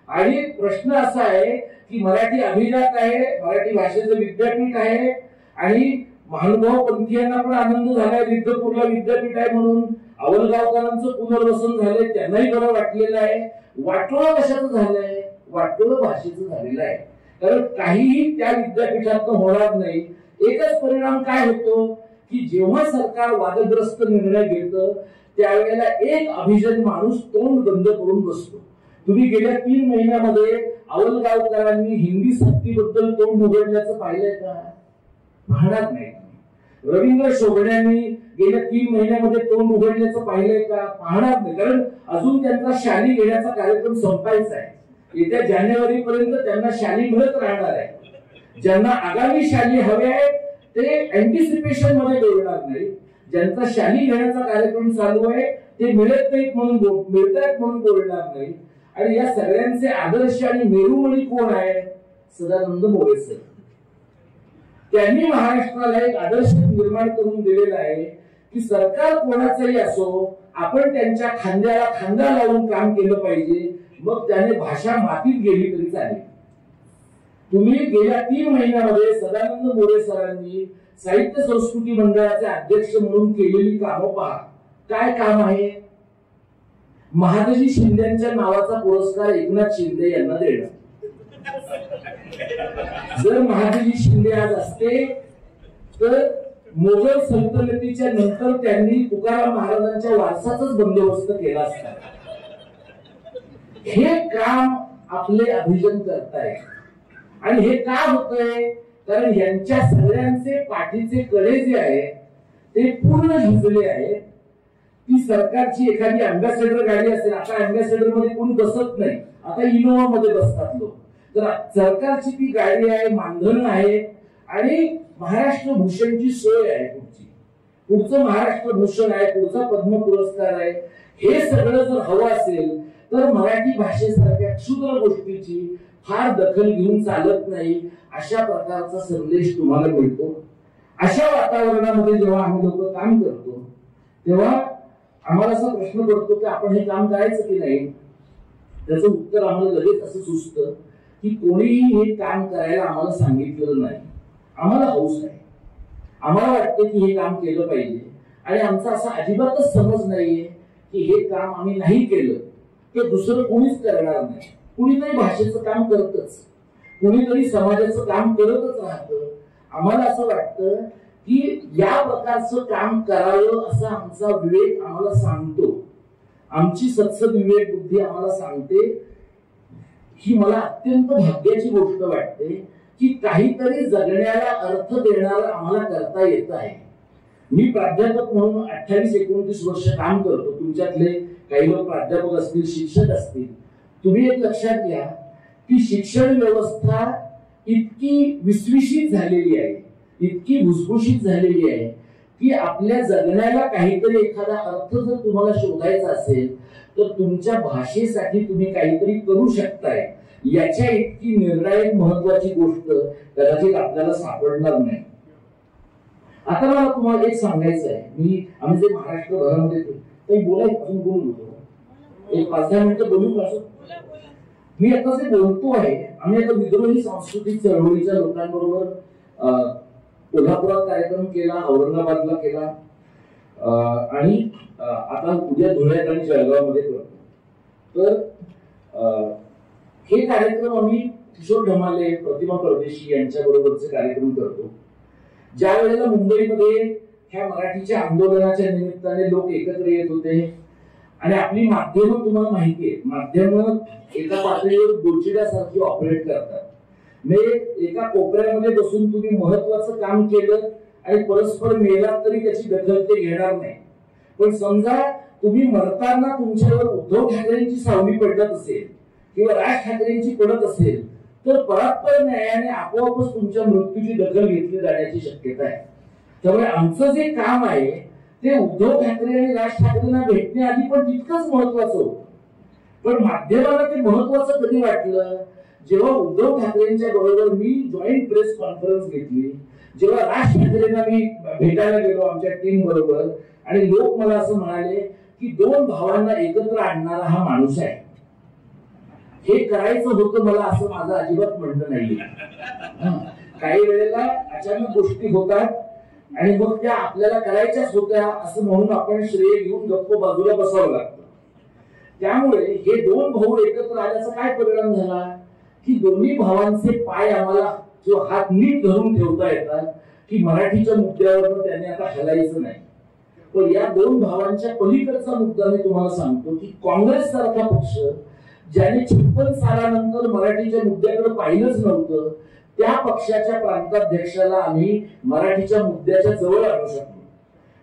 आणि प्रश्न असा आहे की मराठी अभिजात आहे, मराठी भाषेचं विद्यापीठ आहे आणि महानुभाव पंथीयांना पण आनंद झालाय रिद्धपूरला विद्यापीठ आहे म्हणून. आवलगावकरांचं पुनर्वसन झालंय, त्यांनाही बरं वाटलेलं आहे. वाटोळं कशाचं झालंय? वाटोळं भाषेचं झालेलं आहे. कारण काहीही त्या विद्यापीठात होणार नाही. एकच परिणाम काय होतो की जेव्हा सरकार वादग्रस्त निर्णय घेतं त्यावेळेला एक अभिजन माणूस तोंड बंद करून बसतो. तुम्ही गेल्या 3 महिन्यामध्ये आवलगावकरांनी हिंदी सक्तीबद्दल तोंड उघडल्याचं पाहिलंय का? पाहणार नाही. रवींद्र शोभण्यांनी गेल्या 3 महिन्यामध्ये तोंड उघडण्याचं पाहिलंय का? पाहणार नाही. कारण अजून त्यांचा शाली घेण्याचा कार्यक्रम संपायचा आहे. येत्या जानेवारी पर्यंत त्यांना शाली मिळत राहणार आहे. ज्यांना आगामी शाली हवे आहे ते अँटिसिपेशन मध्ये बोलणार नाही. ज्यांचा शाली घेण्याचा कार्यक्रम चालू आहे ते मिळत नाहीत म्हणून मिळतायत म्हणून बोलणार नाही. आणि या सगळ्यांचे आदर्श आणि मेरुमणी कोण आहे? सदानंद मोरे सर. त्यांनी महाराष्ट्राला एक आदर्श निर्माण करून दिलेला आहे की सरकार कोणाचंही असो आपण त्यांच्या खांद्याला खांदा लावून काम केलं पाहिजे. मग त्याने भाषा मातीत गेली तरी चालेल. तुम्ही गेल्या 3 महिन्यामध्ये सदानंद मोरे सरांनी साहित्य संस्कृती मंडळाचे अध्यक्ष म्हणून केलेली कामं पहा. काय काम आहे? महादजी शिंदेच्या नावाचा पुरस्कार एकनाथ शिंदे यांना देणं. जर महादजी शिंदे आज असते तर मोगल सल्तनतीच्या नंतर त्यांनी तुकाराम महाराजांच्या वारसाचाच बंदोबस्त केला असता. हे काम आपले अभिजन करताय. आणि हे का होतंय? कारण यांच्या सगळ्यांचे पाठीचे कडे जे आहे ते पूर्ण झुजले आहेत. ती सरकारची एखादी अँबॅसेडर गाडी असेल, आता अँबॅसेडर मध्ये कोणी बसत नाही, आता इनोवा मध्ये बसतात लोक. तर सरकारची ती गाडी आहे, मानधन आहे आणि महाराष्ट्र भूषणची सोय आहे. पुढचं महाराष्ट्र भूषण आहे, पुढचा पद्म पुरस्कार आहे. हे सगळं जर हवं असेल तर मराठी भाषेसारख्या क्षुद्र गोष्टीची फार दखल घेऊन चालत नाही. अशा प्रकारचा संदेश तुम्हाला मिळतो. अशा वातावरणामध्ये जेव्हा आम्ही लोक काम करतो तेव्हा आम्हाला असा प्रश्न पडतो की आपण हे काम करायचं की नाही. त्याचं उत्तर आम्हाला लगेच असं सुचतं की कोणीही हे काम करायला आम्हाला सांगितलेलं नाही. आम्हाला हौस आहे, आम्हाला वाटतं की हे काम केलं पाहिजे आणि आमचा असा अजिबातच समज नाहीये की हे काम आम्ही नाही केलं तर दुसरं कोणीच करणार नाही. कुणीतरी भाषेचं काम करतच, कुणीतरी समाजाचं काम करतच राहतं. आम्हाला असं वाटतं की या प्रकारचं काम करावं असं आमचा विवेक आम्हाला सांगतो. आमची सत्सद विवेक बुद्धी आम्हाला सांगते. ही मला अत्यंत भाग्याची गोष्ट वाटते की काहीतरी जगण्याला अर्थ देणारं आम्हाला करता येत आहे. मी प्राध्यापक म्हणून 28-29 वर्ष काम करतो. तुमच्यातले काही लोक प्राध्यापक असतील, शिक्षक असतील. तुम्ही एक लक्षात घ्या की शिक्षण व्यवस्था इतकी विस्विशीत झालेली आहे, इतकी भुसभुशीत झालेली आहे की आपल्या जगण्याला काहीतरी एखादा अर्थ जर तुम्हाला शोधायचा असेल तर तुमच्या भाषेसाठी तुम्ही काहीतरी करू शकताय, याच्या इतकी निर्णायक महत्वाची गोष्ट कदाचित आपल्याला सापडणार नाही. आता मला तुम्हाला एक सांगायचं आहे, आम्ही जे महाराष्ट्रभरामध्ये काही बोलायचं बोललो, एक 5-10 मिनिटं बोलू का? मी आता जे बोलतो आहे, आम्ही आता विद्रोही सांस्कृतिक चळवळीच्या लोकांबरोबर कोल्हापुरात कार्यक्रम केला, औरंगाबादला केला, आणि आता उद्या धुळ्यात आणि जळगावमध्ये करतो. तर हे कार्यक्रम आम्ही किशोर ढमाले, प्रतिमा परदेशी यांच्या बरोबरचे कार्यक्रम करतो. ज्या वेळेला मुंबईमध्ये ह्या मराठीच्या आंदोलनाच्या निमित्ताने लोक एकत्र येत होते आणि आपली माध्यमं तुम्हाला माहिती आहे, माध्यमं एका पातळीवर गोचिड्यासारखी ऑपरेट करतात. म्हणजे एका कोपऱ्यामध्ये बसून तुम्ही महत्वाचं काम केलं आणि परस्पर मेलात तरी त्याची दखल ते घेणार नाही. पण समजा तुम्ही मरताना तुमच्यावर उद्धव ठाकरेंची सावली पडत असेल किंवा राज ठाकरेंची पडत असेल तर परस्पर न्यायाने आपोआपच तुमच्या मृत्यूची दखल घेतली जाण्याची शक्यता आहे. त्यामुळे आमचं जे काम आहे ते उद्धव ठाकरे आणि राज ठाकरेंना भेटण्याआधी पण तितकंच महत्वाचं होतं. पण माध्यमाला ते महत्वाचं कधी वाटलं जेव्हा उद्धव ठाकरेंच्या बरोबर मी जॉईंट प्रेस कॉन्फरन्स घेतली, जेव्हा राज ठाकरेंना मी भेटायला गेलो आमच्या टीम बरोबर, आणि लोक मला असं म्हणाले की 2 भावांना एकत्र आणणारा हा माणूस आहे. हे करायचं होतं मला, असं माझं अजिबात म्हणणं नाहीये. काही वेळेला अचानक गोष्टी होतात आणि मग त्या आपल्याला करायच्याच होत्या असं म्हणून आपण श्रेय घेऊन गप्प बाजूला बसावं लागतं. त्यामुळे हे 2 भाऊ एकत्र आल्याचा काय परिणाम झाला की दोन्ही भावांचे पाय आम्हाला किंवा हात नीट धरून ठेवता येतात की मराठीच्या मुद्द्यावर त्यांनी आता हलायचं नाही. पण या 2 भावांच्या पलीकडचा मुद्दा मी तुम्हाला सांगतो की काँग्रेस सारखा पक्ष ज्याने 56 सालानंतर मराठीच्या मुद्द्याकडे पाहिलंच नव्हतं, त्या पक्षाच्या प्रांताध्यक्षाला आम्ही मराठीच्या मुद्द्याच्या जवळ आणू शकतो.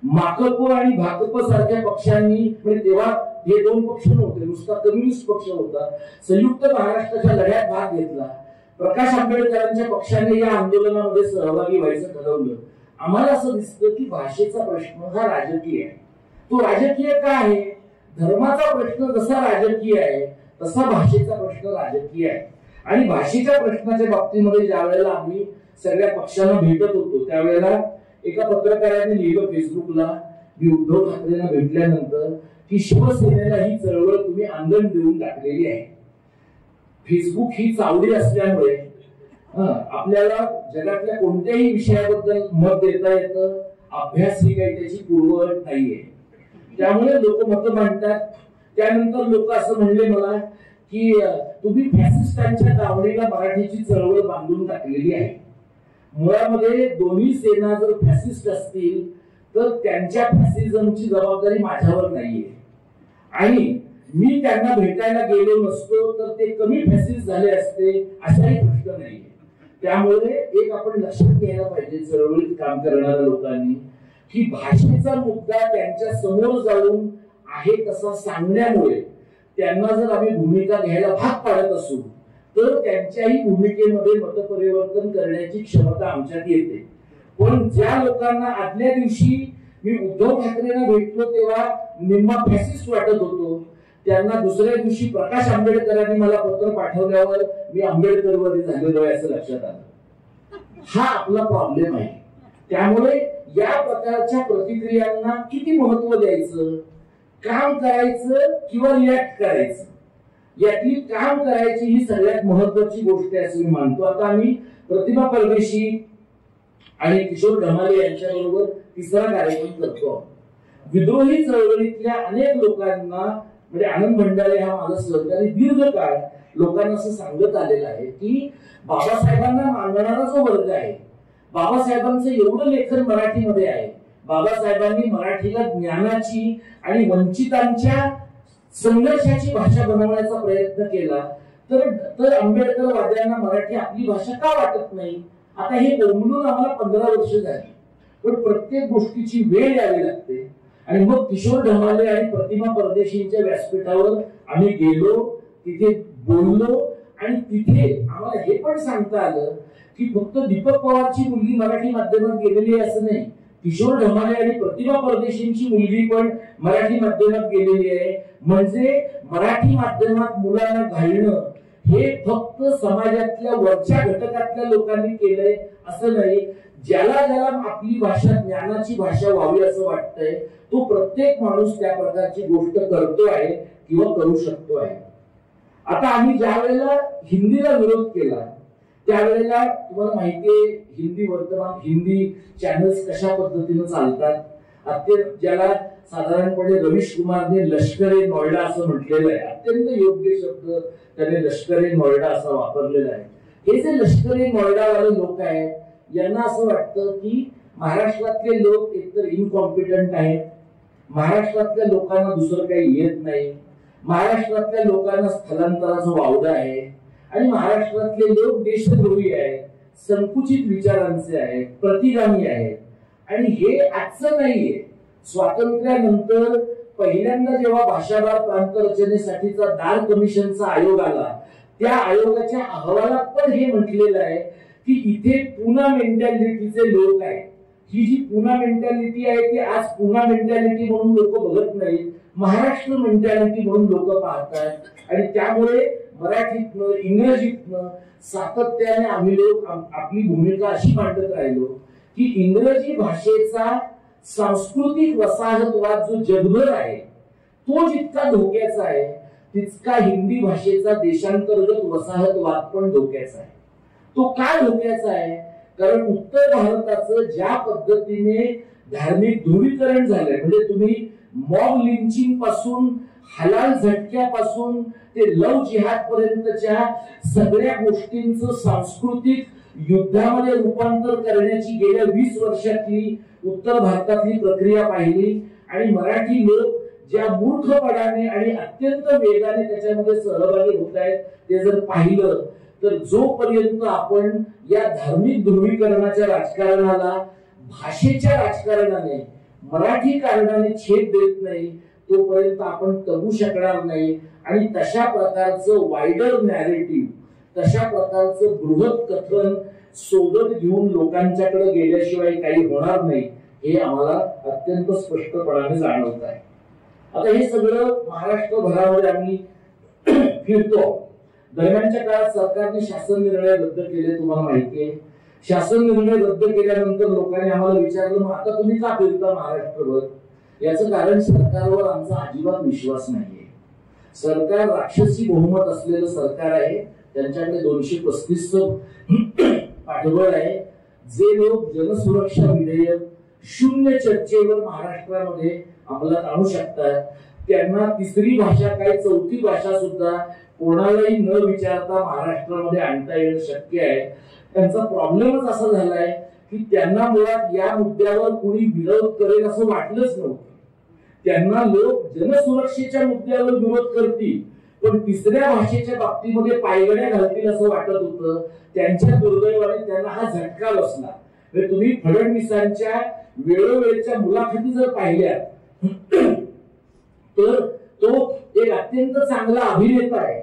माकप आणि भाकप सारख्या पक्षांनी, म्हणजे तेव्हा हे 2 पक्ष नव्हते, नुसता कम्युनिस्ट पक्ष होता, संयुक्त महाराष्ट्राच्या लढ्यात भाग घेतला. प्रकाश आंबेडकरांच्या पक्षाने या आंदोलनामध्ये सहभागी व्हायचं ठरवलं. आम्हाला असं दिसतं की भाषेचा प्रश्न हा राजकीय आहे. तो राजकीय का आहे? धर्माचा प्रश्न जसा राजकीय आहे तसा भाषेचा प्रश्न राजकीय आहे. आणि भाषेच्या प्रश्नाच्या बाबतीमध्ये ज्या वेळेला आम्ही सगळ्या पक्षांना भेटत होतो त्यावेळेला एका पत्रकाराने लिहिलं फेसबुकला, मी उद्धव ठाकरेंना भेटल्यानंतर की शिवसेनेला ही चळवळ तुम्ही अंगण देऊन टाकलेली आहे. फेसबुक ही चावडी असल्यामुळे आपल्याला जगातल्या कोणत्याही विषयाबद्दल मत देता येतं, अभ्यास ही काही त्याची पूर्वअट नाहीये. त्यामुळे लोक मत मांडतात. त्यानंतर लोक असं म्हणले मला की तुम्ही फॅसिस्टांच्या दावणीला मराठीची चळवळ बांधून टाकलेली आहे. मुळामध्ये दोन्ही सेना जर फॅसिस्ट असतील तर त्यांच्या फॅसिझमची जबाबदारी माझ्यावर नाहीये, आणि मी त्यांना भेटायला गेलो नसतो तर ते कमी फॅसिस्ट झाले असते असाही प्रश्न नाहीये. त्यामुळे एक आपण लक्षात घ्यायला पाहिजे चळवळीत काम करणाऱ्या लोकांनी की भाषेचा मुद्दा त्यांच्या समोर जाऊन आहे तसा सांगण्यामुळे त्यांना जर आम्ही भूमिका घ्यायला भाग पाडत असू तर त्यांच्याही भूमिकेमध्ये मतपरिवर्तन करण्याची क्षमता आमच्यात येते. पण ज्या लोकांना आदल्या दिवशी मी उद्धव ठाकरेंना भेटलो तेव्हा निम्मा फॅसिस्ट वाटत होतो, त्यांना दुसऱ्या दिवशी प्रकाश आंबेडकरांनी मला पत्र पाठवल्यावर मी आंबेडकरवादी झालेलो आहे असं लक्षात आलं. हा आपला प्रॉब्लेम आहे. त्यामुळे या प्रकारच्या प्रतिक्रियांना किती महत्व द्यायचं, काम करायचं किंवा रिॲक्ट करायचं, यातली काम करायची ही सगळ्यात महत्वाची गोष्ट आहे असं मी मानतो. आता आम्ही प्रतिमा परदेशी आणि किशोर ढमाले यांच्या बरोबर 3रा कार्यक्रम करतो. विद्रोही चळवळीतल्या अनेक लोकांना, म्हणजे आनंद भंडारे हा माझा सहकारी दीर्घकाळ लोकांना असं सांगत आलेला आहे की बाबासाहेबांना मानणारा जो वर्ग आहे, बाबासाहेबांचं एवढं लेखन मराठीमध्ये आहे, बाबासाहेबांनी मराठीला ज्ञानाची आणि वंचितांच्या संघर्षाची भाषा बनवण्याचा प्रयत्न केला, तर आंबेडकरवाद्यांना मराठी आपली भाषा का वाटत नाही? आता हे बोंबलून आम्हाला 15 वर्ष झाली, पण प्रत्येक गोष्टीची वेळ यावी लागते. आणि मग किशोर ढमाले आणि प्रतिमा परदेशींच्या व्यासपीठावर आम्ही गेलो, तिथे बोललो, आणि तिथे आम्हाला हे पण सांगता आलं की फक्त दीपक पवारची मुलगी मराठी माध्यमात गेलेली आहे असं नाही, किशोर ढमाले आणि प्रतिभा परदेशींची मुलगी पण मराठी माध्यमात गेलेली आहे. म्हणजे मराठी माध्यमात मुलांना घालणं हे फक्त समाजातल्या वरच्या घटकातल्या लोकांनी केलंय असं नाही. ज्याला ज्याला आपली भाषा ज्ञानाची भाषा व्हावी असं वाटतंय तो प्रत्येक माणूस त्या प्रकारची गोष्ट करतो आहे किंवा करू शकतो आहे. आता आम्ही ज्या वेळेला हिंदीला विरोध केला त्यावेळेला तुम्हाला माहितीये हिंदी वर्तमान हिंदी चॅनल्स कशा पद्धतीने चालतात. ज्याला साधारणपणे रवीश कुमारने लष्करे नोएडा असं म्हटलेलं आहे. अत्यंत योग्य शब्द त्याने लष्करे नोएडा असा वापरलेला आहे. हे जे लष्करे नोएडा वाले लोक आहेत यांना असं वाटतं की महाराष्ट्रातले लोक एकतर इनकॉम्पिटंट आहेत, महाराष्ट्रातल्या लोकांना दुसरं काही येत नाही, महाराष्ट्रातल्या लोकांना स्थलांतराचं वावडं आहे आणि महाराष्ट्रातले लोक देशद्रोही आहेत, संकुचित विचारांचे आहेत, प्रतिगामी आहेत. आणि हे आजचं नाहीये. स्वातंत्र्यानंतर पहिल्यांदा जेव्हा भाषाभार प्रांत रचनेसाठीचा दार कमिशनचा आयोग आला त्या आयोगाच्या अहवालात पण हे म्हटलेलं आहे की इथे पुना मेंटॅलिटीचे लोक आहेत. ही जी पुना मेंटॅलिटी आहे ती आज पुना मेंटॅलिटी म्हणून लोक बघत नाहीत, महाराष्ट्र मेंटॅलिटी म्हणून लोक पाहतात. आणि त्यामुळे मराठीतनं इंग्रजीतनं सातत्याने आम्ही लोक आपली भूमिका अशी मांडत राहिलो की इंग्रजी भाषेचा सांस्कृतिक वसाहतवाद जो जगभर आहे तो जितका धोक्याचा आहे तितका हिंदी भाषेचा देशांतर्गत वसाहतवाद पण धोक्याचा आहे. तो काय धोक्याचा आहे? कारण उत्तर भारताचं ज्या पद्धतीने धार्मिक ध्रुवीकरण झालंय म्हणजे तुम्ही मॉब लिंचिंग पासून हलाल झटक्यापासून ते लव जिहाद पर्यंतच्या सगळ्या गोष्टींचं सांस्कृतिक युद्धामध्ये रूपांतर करण्याची गेल्या 20 वर्षातली उत्तर भारतातली प्रक्रिया पाहिली. आणि मराठी लोक ज्या मूर्खपणाने आणि अत्यंत वेगाने त्याच्यामध्ये सहभागी होत आहेत ते जर पाहिलं तर जोपर्यंत आपण या धार्मिक ध्रुवीकरणाच्या राजकारणाला भाषेच्या राजकारणाने मराठी कारणाने छेद देत नाही तोपर्यंत आपण तगू शकणार नाही. आणि तशा प्रकारचं वायडर नॅरेटिव्ह तशा प्रकारचं बृहत कथन सोबत घेऊन लोकांच्याकडे गेल्याशिवाय काही होणार नाही हे आम्हाला अत्यंत स्पष्टपणाने जाणवत आहे. आता हे सगळं महाराष्ट्रभरामध्ये आम्ही फिरतो. दरम्यानच्या काळात सरकारने शासन निर्णय रद्द केले तुम्हाला माहिती आहे. शासन निर्णय रद्द केल्यानंतर लोकांनी आम्हाला विचारलं मग आता तुम्ही का फिरता महाराष्ट्रभर? याचं कारण सरकारवर आमचा अजिबात विश्वास नाहीये. सरकार राक्षसी बहुमत असलेलं सरकार आहे. त्यांच्याकडे 235 पाठबळ आहे. जे लोक जनसुरक्षा विधेयक शून्य चर्चेवर महाराष्ट्रामध्ये अंमलात आणू शकतात त्यांना तिसरी भाषा काय चौथी भाषा सुद्धा कोणालाही न विचारता महाराष्ट्रामध्ये आणता येणं शक्य आहे. त्यांचा प्रॉब्लेमच असा झालाय की त्यांना मुळात या मुद्द्यावर कोणी विरोध करेल असं वाटलंच नव्हतं. त्यांना लोक जनसुरक्षेच्या मुद्द्यावर विरोध करतील पण तिसऱ्या भाषेच्या बाबतीमध्ये पायगड्या घालतील असं वाटत होतं. त्यांच्या दुर्दैवाने त्यांना हा झटका बसला. तुम्ही फडणवीसांच्या वेळोवेळच्या मुलाखती जर पाहिल्या तर तो एक अत्यंत चांगला अभिनेता आहे.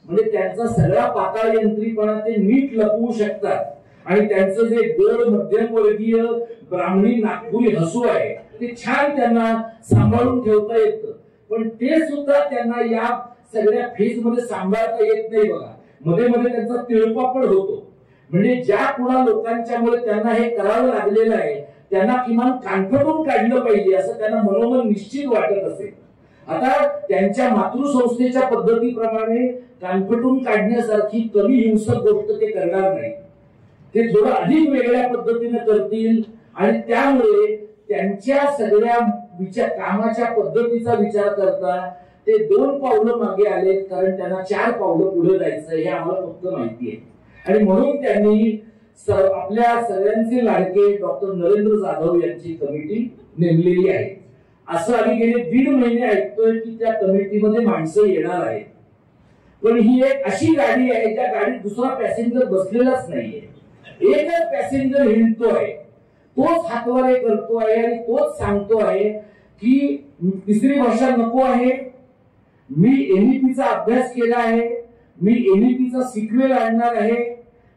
म्हणजे त्यांचा सगळा पाताळ यंत्रीपणा ते नीट लपवू शकतात. आणि त्यांचं जे गड मध्यमवर्गीय ब्राह्मणी नागपुरी हसू आहे ते छान त्यांना सांभाळून ठेवता येतं. पण ते सुद्धा त्यांना या सगळ्या फेज मध्ये सांभाळता येत नाही बघा. मध्ये मध्ये त्यांचा तिळपापड होतो. म्हणजे ज्या कुणा लोकांच्यामुळे त्यांना हे करावं लागलेलं आहे त्यांना किमान कानफडून काढलं पाहिजे असं त्यांना मनोमन निश्चित वाटत असेल. आता त्यांच्या मातृसंस्थेच्या पद्धतीप्रमाणे कानफटून काढण्यासारखी कमी हिंसक गोष्ट ते करणार नाही. ते थोडं अधिक वेगळ्या पद्धतीने करतील आणि त्यामुळे त्यांच्या सगळ्या कामाच्या पद्धतीचा विचार करता ते 2 पावलं मागे आलेत कारण त्यांना 4 पावलं पुढे जायचं हे आम्हाला फक्त माहिती आहे. आणि म्हणून त्यांनी आपल्या सगळ्यांचे लाडके डॉक्टर नरेंद्र जाधव यांची कमिटी नेमलेली आहे. असं आम्ही गेले 1.5 महिने ऐकतोय की त्या कमिटीमध्ये माणसं येणार आहेत. पण ही एक अशी गाडी आहे ज्या गाडीत दुसरा पॅसेंजर बसलेलाच नाहीये. एकच पॅसेंजर हिंडतोय, तोच हातवारे करतो आहे आणि तोच सांगतो आहे की तिसरी भाषा नको आहे, मी एनईपीचा अभ्यास केला आहे, मी एनईपीचा सिक्वेल आणणार आहे,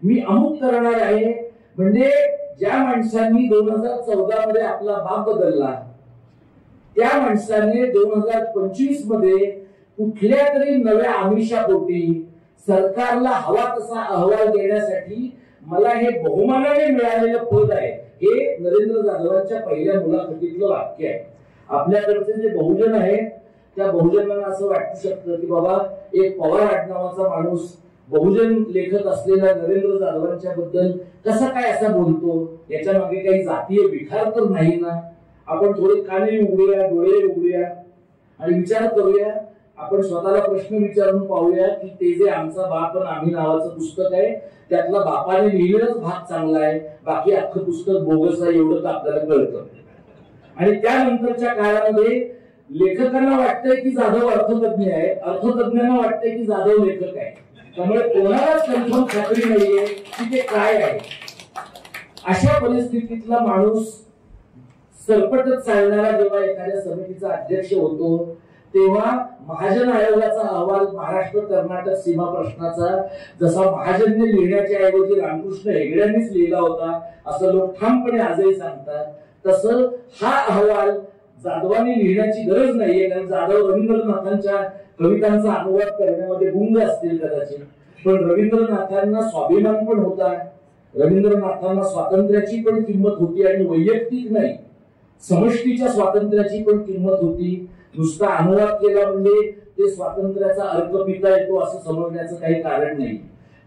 मी अमुक करणार आहे. म्हणजे ज्या माणसांनी 2014 मध्ये आपला बाप बदलला, त्या माणसाने 2025 मध्ये कुठल्या तरी नव्या आमिषापोटी सरकारला हवा तसा अहवाल देण्यासाठी मला हे बहुमानाने मिळालेलं पद आहे, हे नरेंद्र जाधवांच्या पहिल्या मुलाखतीतलं वाक्य आहे. आपल्याकडचे जे बहुजन आहेत त्या बहुजनांना असं वाटू शकतं की बाबा एक पवार आडनावाचा माणूस बहुजन लेखक असलेल्या नरेंद्र जाधवांच्या बद्दल कसा काय असा बोलतो, याच्या मागे काही जातीय विकार तर नाही ना. आपण थोडे काने उघडूया, डोळे उघडूया आणि विचार करूया. आपण स्वतःला प्रश्न विचारून पाहूया की ते जे आमचा बाप आणि आम्ही नावाचं पुस्तक आहे त्यातला बापाने लिहिलेलाच भाग चांगला आहे, बाकी अख्खं पुस्तक बोगस आहे एवढंच आपल्याला कळतं. आणि त्यानंतरच्या काळामध्ये लेखकांना वाटतंय की जाधव अर्थतज्ञ आहे, अर्थतज्ञांना वाटतंय की जाधव लेखक आहे. त्यामुळे कोणालाच कन्फर्म खात्री नाहीये की ते काय आहे. अशा परिस्थितीतला माणूस सरपटत चालणारा जेव्हा एखाद्या समितीचा अध्यक्ष होतो तेव्हा महाजन आयोगाचा अहवाल महाराष्ट्र कर्नाटक सीमा प्रश्नाचा जसा महाजनने लिहिण्याच्या ऐवजी रामकृष्ण हेगड्यांनीच लिहिला होता असं लोक ठामपणे आजही सांगतात, तसं हा अहवाल जाधवांनी लिहिण्याची गरज नाहीये. कारण जाधव रवींद्रनाथांच्या कवितांचा अनुवाद करण्यामध्ये गुंग असतील कदाचित, पण रवींद्रनाथांना स्वाभिमान पण होता, रवींद्रनाथांना स्वातंत्र्याची पण किंमत होती आणि वैयक्तिक नाही समष्टीच्या स्वातंत्र्याची पण किंमत होती. नुसता अनुवाद केला म्हणजे ते स्वातंत्र्याचा अर्थ पिता येतो असं समजण्याचं काही कारण नाही.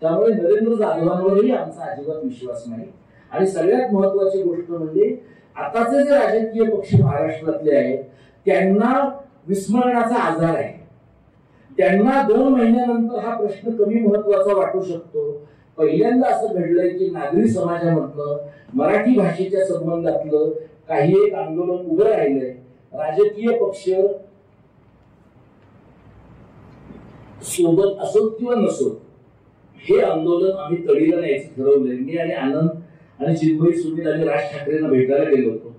त्यामुळे नरेंद्र जाधवांवरही आमचा अजिबात विश्वास नाही. आणि सगळ्यात महत्वाची गोष्ट म्हणजे आताचे जे राजकीय पक्ष महाराष्ट्रातले आहेत त्यांना विस्मरणाचा आजार आहे. त्यांना 2 महिन्यानंतर हा प्रश्न कमी महत्वाचा वाटू शकतो. पहिल्यांदा असं घडलंय की नागरी समाजामधलं मराठी भाषेच्या संबंधातलं काही एक आंदोलन उभं राहिलंय. राजकीय पक्ष सोबत असो किंवा नसो हे आंदोलन आम्ही तडीला न्यायचं ठरवलंय. मी आणि आनंद आणि चिन्मयी सुनील आणि राज ठाकरेंना भेटायला गेलो होतो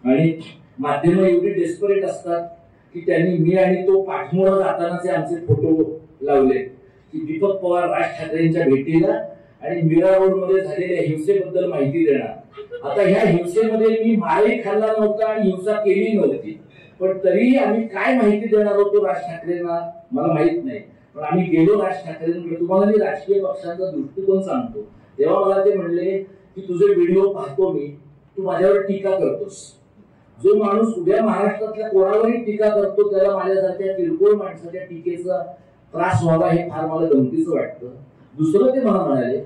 आणि माध्यम एवढी डेस्परेट असतात की त्यांनी मी आणि तो पाठमोरा जातानाचे आमचे फोटो लावले की दीपक पवार राज ठाकरेंच्या भेटीला आणि मीरा रोड मध्ये झालेल्या हिंसेबद्दल माहिती देणार. आता ह्या हिंसेमध्ये मी मारही खाल्ला नव्हता आणि हिंसा केली नव्हती, पण तरीही आम्ही काय माहिती देणार होतो राज ठाकरेंना मला माहित नाही. पण आम्ही गेलो राज ठाकरेंकडे. तुम्हाला मी राजकीय पक्षांचा दृष्टिकोन सांगतो. तेव्हा मला ते म्हणले की तुझे व्हिडिओ पाहतो मी, तू माझ्यावर टीका करतोस. जो माणूस उद्या महाराष्ट्रातल्या कोणावरही टीका करतो त्याला माझ्यासारख्या किरकोळ माणसाच्या टीकेचा त्रास व्हावा हे फार मला गमतीचं वाटतं. दुसरं ते मला म्हणाले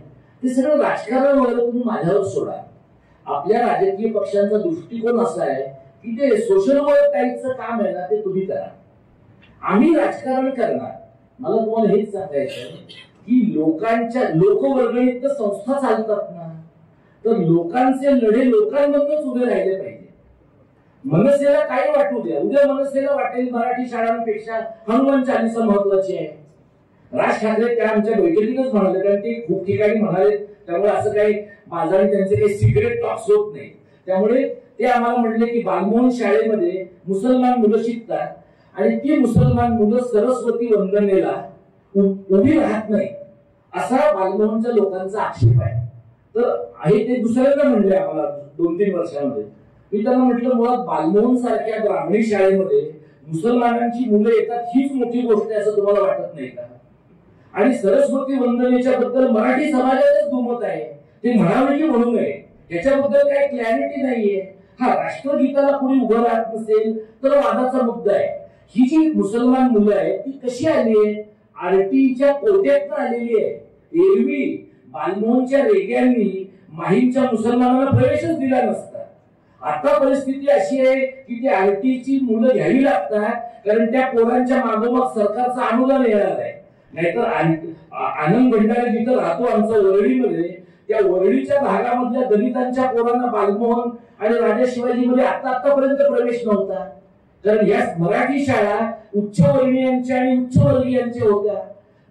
ते सगळं राजकारण वगैरे तुम्ही माझ्यावर सोडा. आपल्या राजकीय पक्षांचा दृष्टिकोन असा आहे की ते सोशल वर्क टाईपचं काम आहे ना ते तुम्ही करा, आम्ही राजकारण करणार. मला तुम्हाला हेच सांगायचं की लोकांच्या लोकवर्गणीत संस्था चालतात ना, तर लोकांचे लढे लोकांमधूनच उभे राहिले पाहिजे. मनसेला काय वाटू द्या, उद्या मनसेला वाटेल मराठी शाळांपेक्षा हनुमान चालीसा महत्वाची आहे. राज ठाकरे त्या आमच्या बैठकीतच म्हणाले, कारण ते खूप ठिकाणी म्हणाले. त्यामुळे असं काही माझा आणि त्यांचे काही सिक्रेट टॉक्स होत नाही. त्यामुळे ते आम्हाला म्हणले की बालमोहन शाळेमध्ये मुसलमान मुलं शिकतात आणि ती मुसलमान मुलं सरस्वती वंदनेला उभी राहत नाही असा बालमोहनच्या लोकांचा आक्षेप आहे. तर आहे ते दुसऱ्यांदा म्हणले आम्हाला 2-3 वर्षांमध्ये. मी त्यांना म्हटलं मुळात बालमोहन सारख्या ग्रामीण शाळेमध्ये मुसलमानांची मुलं येतात हीच मोठी गोष्ट आहे असं तुम्हाला वाटत नाही का? आणि सरस्वती वंदनेच्या बद्दल मराठी समाजातच दुमत आहे, ते म्हणावे की म्हणू नये याच्याबद्दल काही क्लॅरिटी नाहीये. हा राष्ट्रगीताला कोणी उभं राहत नसेल तर वादाचा मुद्दा आहे. ही जी मुसलमान मुलं आहेत ती कशी आली आहे? आरटीच्या कोट्यातून आलेली आहे. एरवी बालमोहनच्या रेग्यांनी माहीमच्या मुसलमानांना प्रवेशच दिला नसता. आता परिस्थिती अशी आहे की ती आरटीची मुलं घ्यावी लागतात कारण त्या पोरांच्या मागोमाग सरकारचं अनुदान येणार आहे. नाहीतर आनंद भंडारे जिथं राहतो आमच्या वरळीमध्ये त्या वरळीच्या भागामधल्या दलितांच्या पोरांना बालमोहन आणि राजा शिवाजी मध्ये आतापर्यंत प्रवेश नव्हता. कारण या मराठी शाळा उच्चवर्णीयांच्या आणि उच्चवर्गीयांच्या होत्या.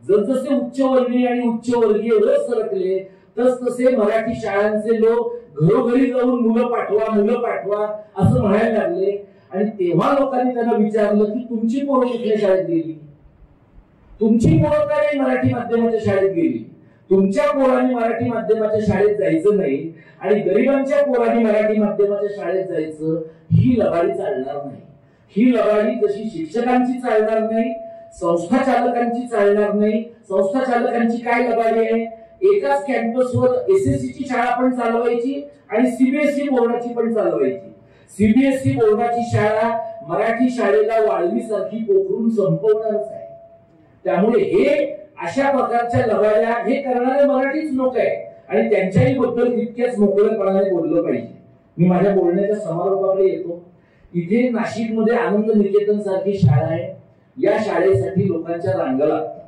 जसजसे उच्चवर्णीय आणि उच्चवर्गीय वर सरकले तसतसे मराठी शाळांचे लोक घरोघरी जाऊन मुलं पाठवा असं म्हणायला लागले. आणि तेव्हा लोकांनी त्यांना विचारलं की तुमची पोरं कुठल्या शाळेत गेली, तुमची पोरं काय मराठी माध्यमाच्या शाळेत गेली, तुमच्या पोरांनी मराठी माध्यमाच्या शाळेत जायचं नाही आणि गरिबांच्या पोरांनी मराठी माध्यमाच्या शाळेत जायचं, ही लबाडी चालणार नाही. ही लबाडी जशी शिक्षकांची चालणार नाही, संस्था चालकांची चालणार नाही. संस्था चालकांची काय लबाडी आहे, एकाच कॅम्पसवर एसएससीची शाळा पण चालवायची आणि सीबीएसई बोर्डाची पण चालवायची. सीबीएसई बोर्डाची शाळा मराठी शाळेला वाळवीसारखी पोखरून संपवणारच आहे. त्यामुळे हे अशा प्रकारच्या लबाड्या हे करणारे मराठीच लोक आहेत आणि त्यांच्याही बद्दल तितक्याच मोकळेपणाने बोललं पाहिजे. मी माझ्या बोलण्याच्या समारोपाकडे येतो. इथे नाशिकमध्ये आनंद निकेतन सारखी शाळा आहे. या शाळेसाठी लोकांच्या रांगा लागतात.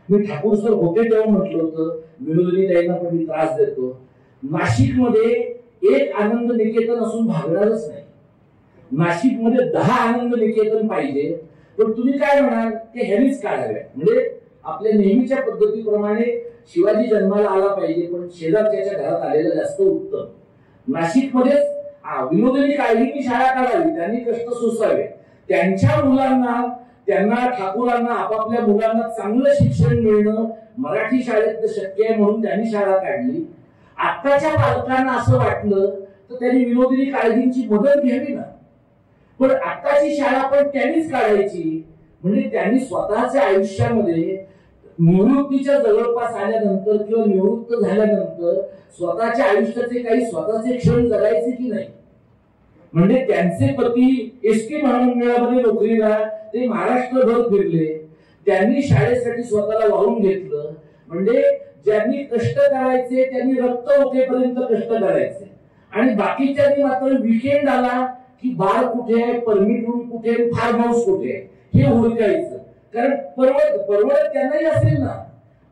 मी ठाकूर सर होते तेव्हा म्हटलं होतं, विनोदिनी ताईंना पण मी त्रास देतो, नाशिकमध्ये एक आनंद निकेतन असून भागणारच नाही. नाशिकमध्ये 10 आनंद निकेतन पाहिजे. पण तुम्ही काय म्हणाल, ते ह्यानीच काढाव्या. म्हणजे आपल्या नेहमीच्या पद्धतीप्रमाणे शिवाजी जन्माला आला पाहिजे पण शेजारच्या घरात आलेलं जास्त उत्तम. नाशिकमध्येच विनोदिनी काळजीची शाळा काढावी, त्यांनी कष्ट सोसावे. त्यांच्या मुलांना, त्यांना ठाकूरांना, आपापल्या मुलांना चांगलं शिक्षण मिळणं मराठी शाळेत शक्य आहे म्हणून त्यांनी शाळा काढली. आत्ताच्या पालकांना असं वाटलं तर त्यांनी विनोदिनी काळजींची मदत घ्यावी ना. पण आत्ताची शाळा पण त्यांनीच काढायची. म्हणजे त्यांनी स्वतःच्या आयुष्यामध्ये निवृत्तीच्या जवळपास आल्यानंतर किंवा निवृत्त झाल्यानंतर स्वतःच्या आयुष्याचे काही स्वतःचे क्षण जगायचे की नाही. म्हणजे त्यांचे पती एसटी महामंडळामध्ये नोकरीला, ते महाराष्ट्रभर फिरले. त्यांनी शाळेसाठी स्वतःला वाहून घेतलं. म्हणजे ज्यांनी कष्ट करायचे त्यांनी रक्त ओकेपर्यंत कष्ट करायचे आणि बाकीच्यांनी मात्र विकेंड आला की बार कुठे आहे, परमिट रूम कुठे आहे, फार्म हाऊस कुठे आहे हे हुडकायचं. कारण परवडत त्यांनाही असेल ना.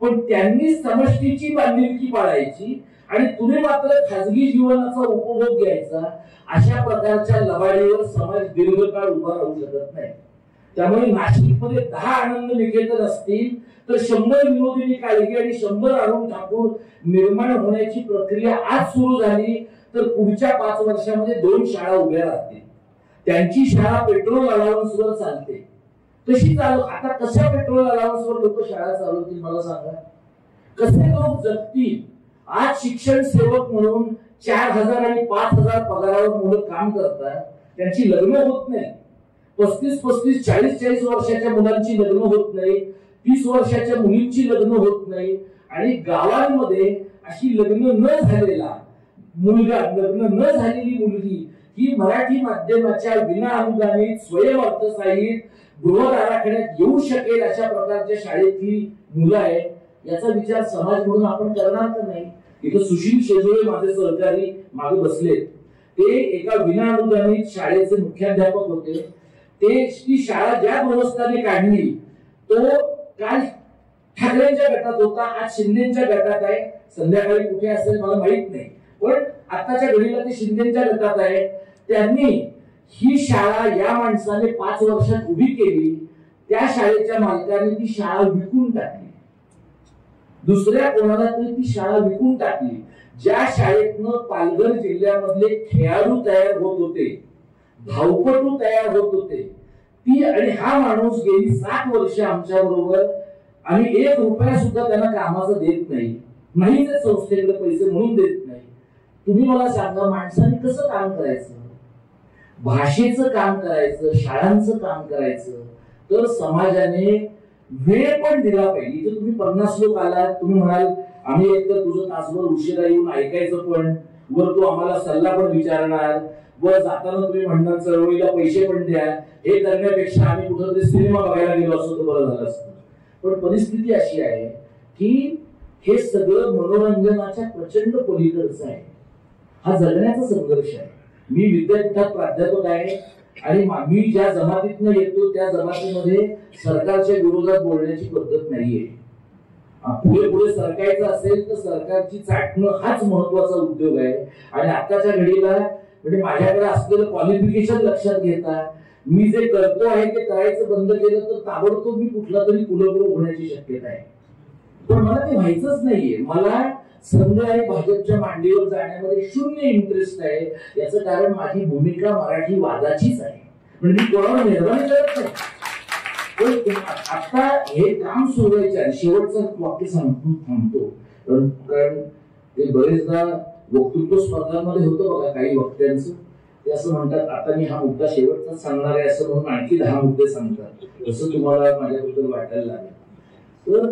पण त्यांनी समष्टीची बांधिलकी पाळायची आणि तुम्ही मात्र खाजगी जीवनाचा उपभोग घ्यायचा. अशा प्रकारच्या लबाडीवर समाज दीर्घकाळ उभा राहू शकत नाही. त्यामुळे नाशिकमध्ये 10 आनंद निकेतन असतील तर 100 विनोदिनी काळगी आणि 100 अरुण ठाकूर निर्माण होण्याची प्रक्रिया आज सुरू झाली तर पुढच्या 5 वर्षामध्ये 2 शाळा उभ्या राहतील. त्यांची शाळा पेट्रोल अलाउन्सवर चालते. कशी चालू, आता कशा पेट्रोल अलाउन्सवर लोक शाळा चालवतील मला सांगा. कसे लोक जगतील. आज शिक्षण सेवक म्हणून 4000 आणि 5000 पगारावर मुलं काम करतात. त्यांची लग्न होत नाही. 35-35, 40-40 वर्षाच्या मुलांची लग्न होत नाही. 30 वर्षाच्या मुलींची लग्न होत नाही. आणि गावांमध्ये अशी लग्न न झालेला मुलगा, लग्न न झालेली मुलगी ही मराठी माध्यमाच्या विना अनुदानित स्वयंअर्थसहाय्यित बृहद आराखड्यात येऊ शकेल अशा प्रकारच्या शाळेतली मुलं आहे. याचा विचार समाज म्हणून आपण करणार का नाही. इथं सुशील शेजोळे माझे सहकारी मागे बसलेत. ते एका विना अनुदानित शाळेचे मुख्याध्यापक होते. ते ती शाळा ज्या गृहस्थाने काढली तो काल ठाकरेंच्या गटात होता, आज शिंदेच्या गटात आहे. संध्याकाळी कुठे असेल मला माहित नाही, पण आताच्या घडीला ते शिंदेच्या गटात आहे. त्यांनी ही शाळा या माणसाने 5 वर्षात उभी केली. त्या शाळेच्या मालकाने ती शाळा विकून टाकली. दुसऱ्या कोणाला तरी ती शाळा विकून टाकली. ज्या शाळेतनं पालघर जिल्ह्यामधले खेळाडू तयार होत होते, धावपटू तयार होत होते, ती आणि हा माणूस गेली 7 वर्ष आमच्या बरोबर आम्ही 1 रुपया सुद्धा त्यांना कामाचं देत नाही. नाही ते संस्थेकडे पैसे म्हणून देत नाही. तुम्ही मला सांगा, माणसाने कसं काम करायचं. भाषेचं काम करायचं, शाळांचं काम करायचं तर समाजाने वेळ पण दिला पाहिजे. इथे तुम्ही 50 लोक आलात, तुम्ही म्हणाल आम्ही एक तर तुझं तासभर उशिरा येऊन ऐकायचं, पण वर तू आम्हाला सल्ला पण विचारणार, व जाताना तुम्ही म्हणणार चळवळीला पैसे पण द्या. हे करण्यापेक्षा आम्ही कुठंतरी सिनेमा बघायला गेलो असतो तर बरं झालं असतं. पण परिस्थिती अशी आहे की हे सगळं मनोरंजनाच्या प्रचंड पलीकडचं आहे. हा जगण्याचा संघर्ष आहे. मी विद्यापीठात प्राध्यापक आहे आणि मी ज्या जमातीतनं येतो त्या जमातीमध्ये सरकारच्या विरोधात बोलण्याची पद्धत नाहीये. पुढे पुढे सरकायचं असेल तर सरकारची चाटणं हाच महत्वाचा उद्योग आहे. आणि आताच्या घडीला म्हणजे माझ्याकडे असलेलं क्वालिफिकेशन लक्षात घेता मी जे करतो आहे ते करायचं बंद केलं तर ताबडतोब मी कुठला तरी कुलगुरू होण्याची शक्यता आहे. पण मला ते व्हायचंच नाहीये. मला संघ आणि भाजपच्या मांडीवर जाण्यामध्ये 0 इंटरेस्ट आहे. याचं कारण माझी भूमिका मराठी वादाचीच आहे. म्हणजे मी कोणाला निर्माण करत नाही. पण आता हे काम सुरू व्हायचं आहे. शेवटचं वाक्य सांगतो थांबतो. कारण ते बरेचदा वक्तृत्व स्पर्धांमध्ये होतं बघा काही वक्त्यांचं, ते असं म्हणतात आता मी हा मुद्दा शेवटचा सांगणार आहे असं म्हणून आणखी 10 मुद्दे सांगतात, तसं तुम्हाला माझ्याबद्दल वाटायला लागेल. तर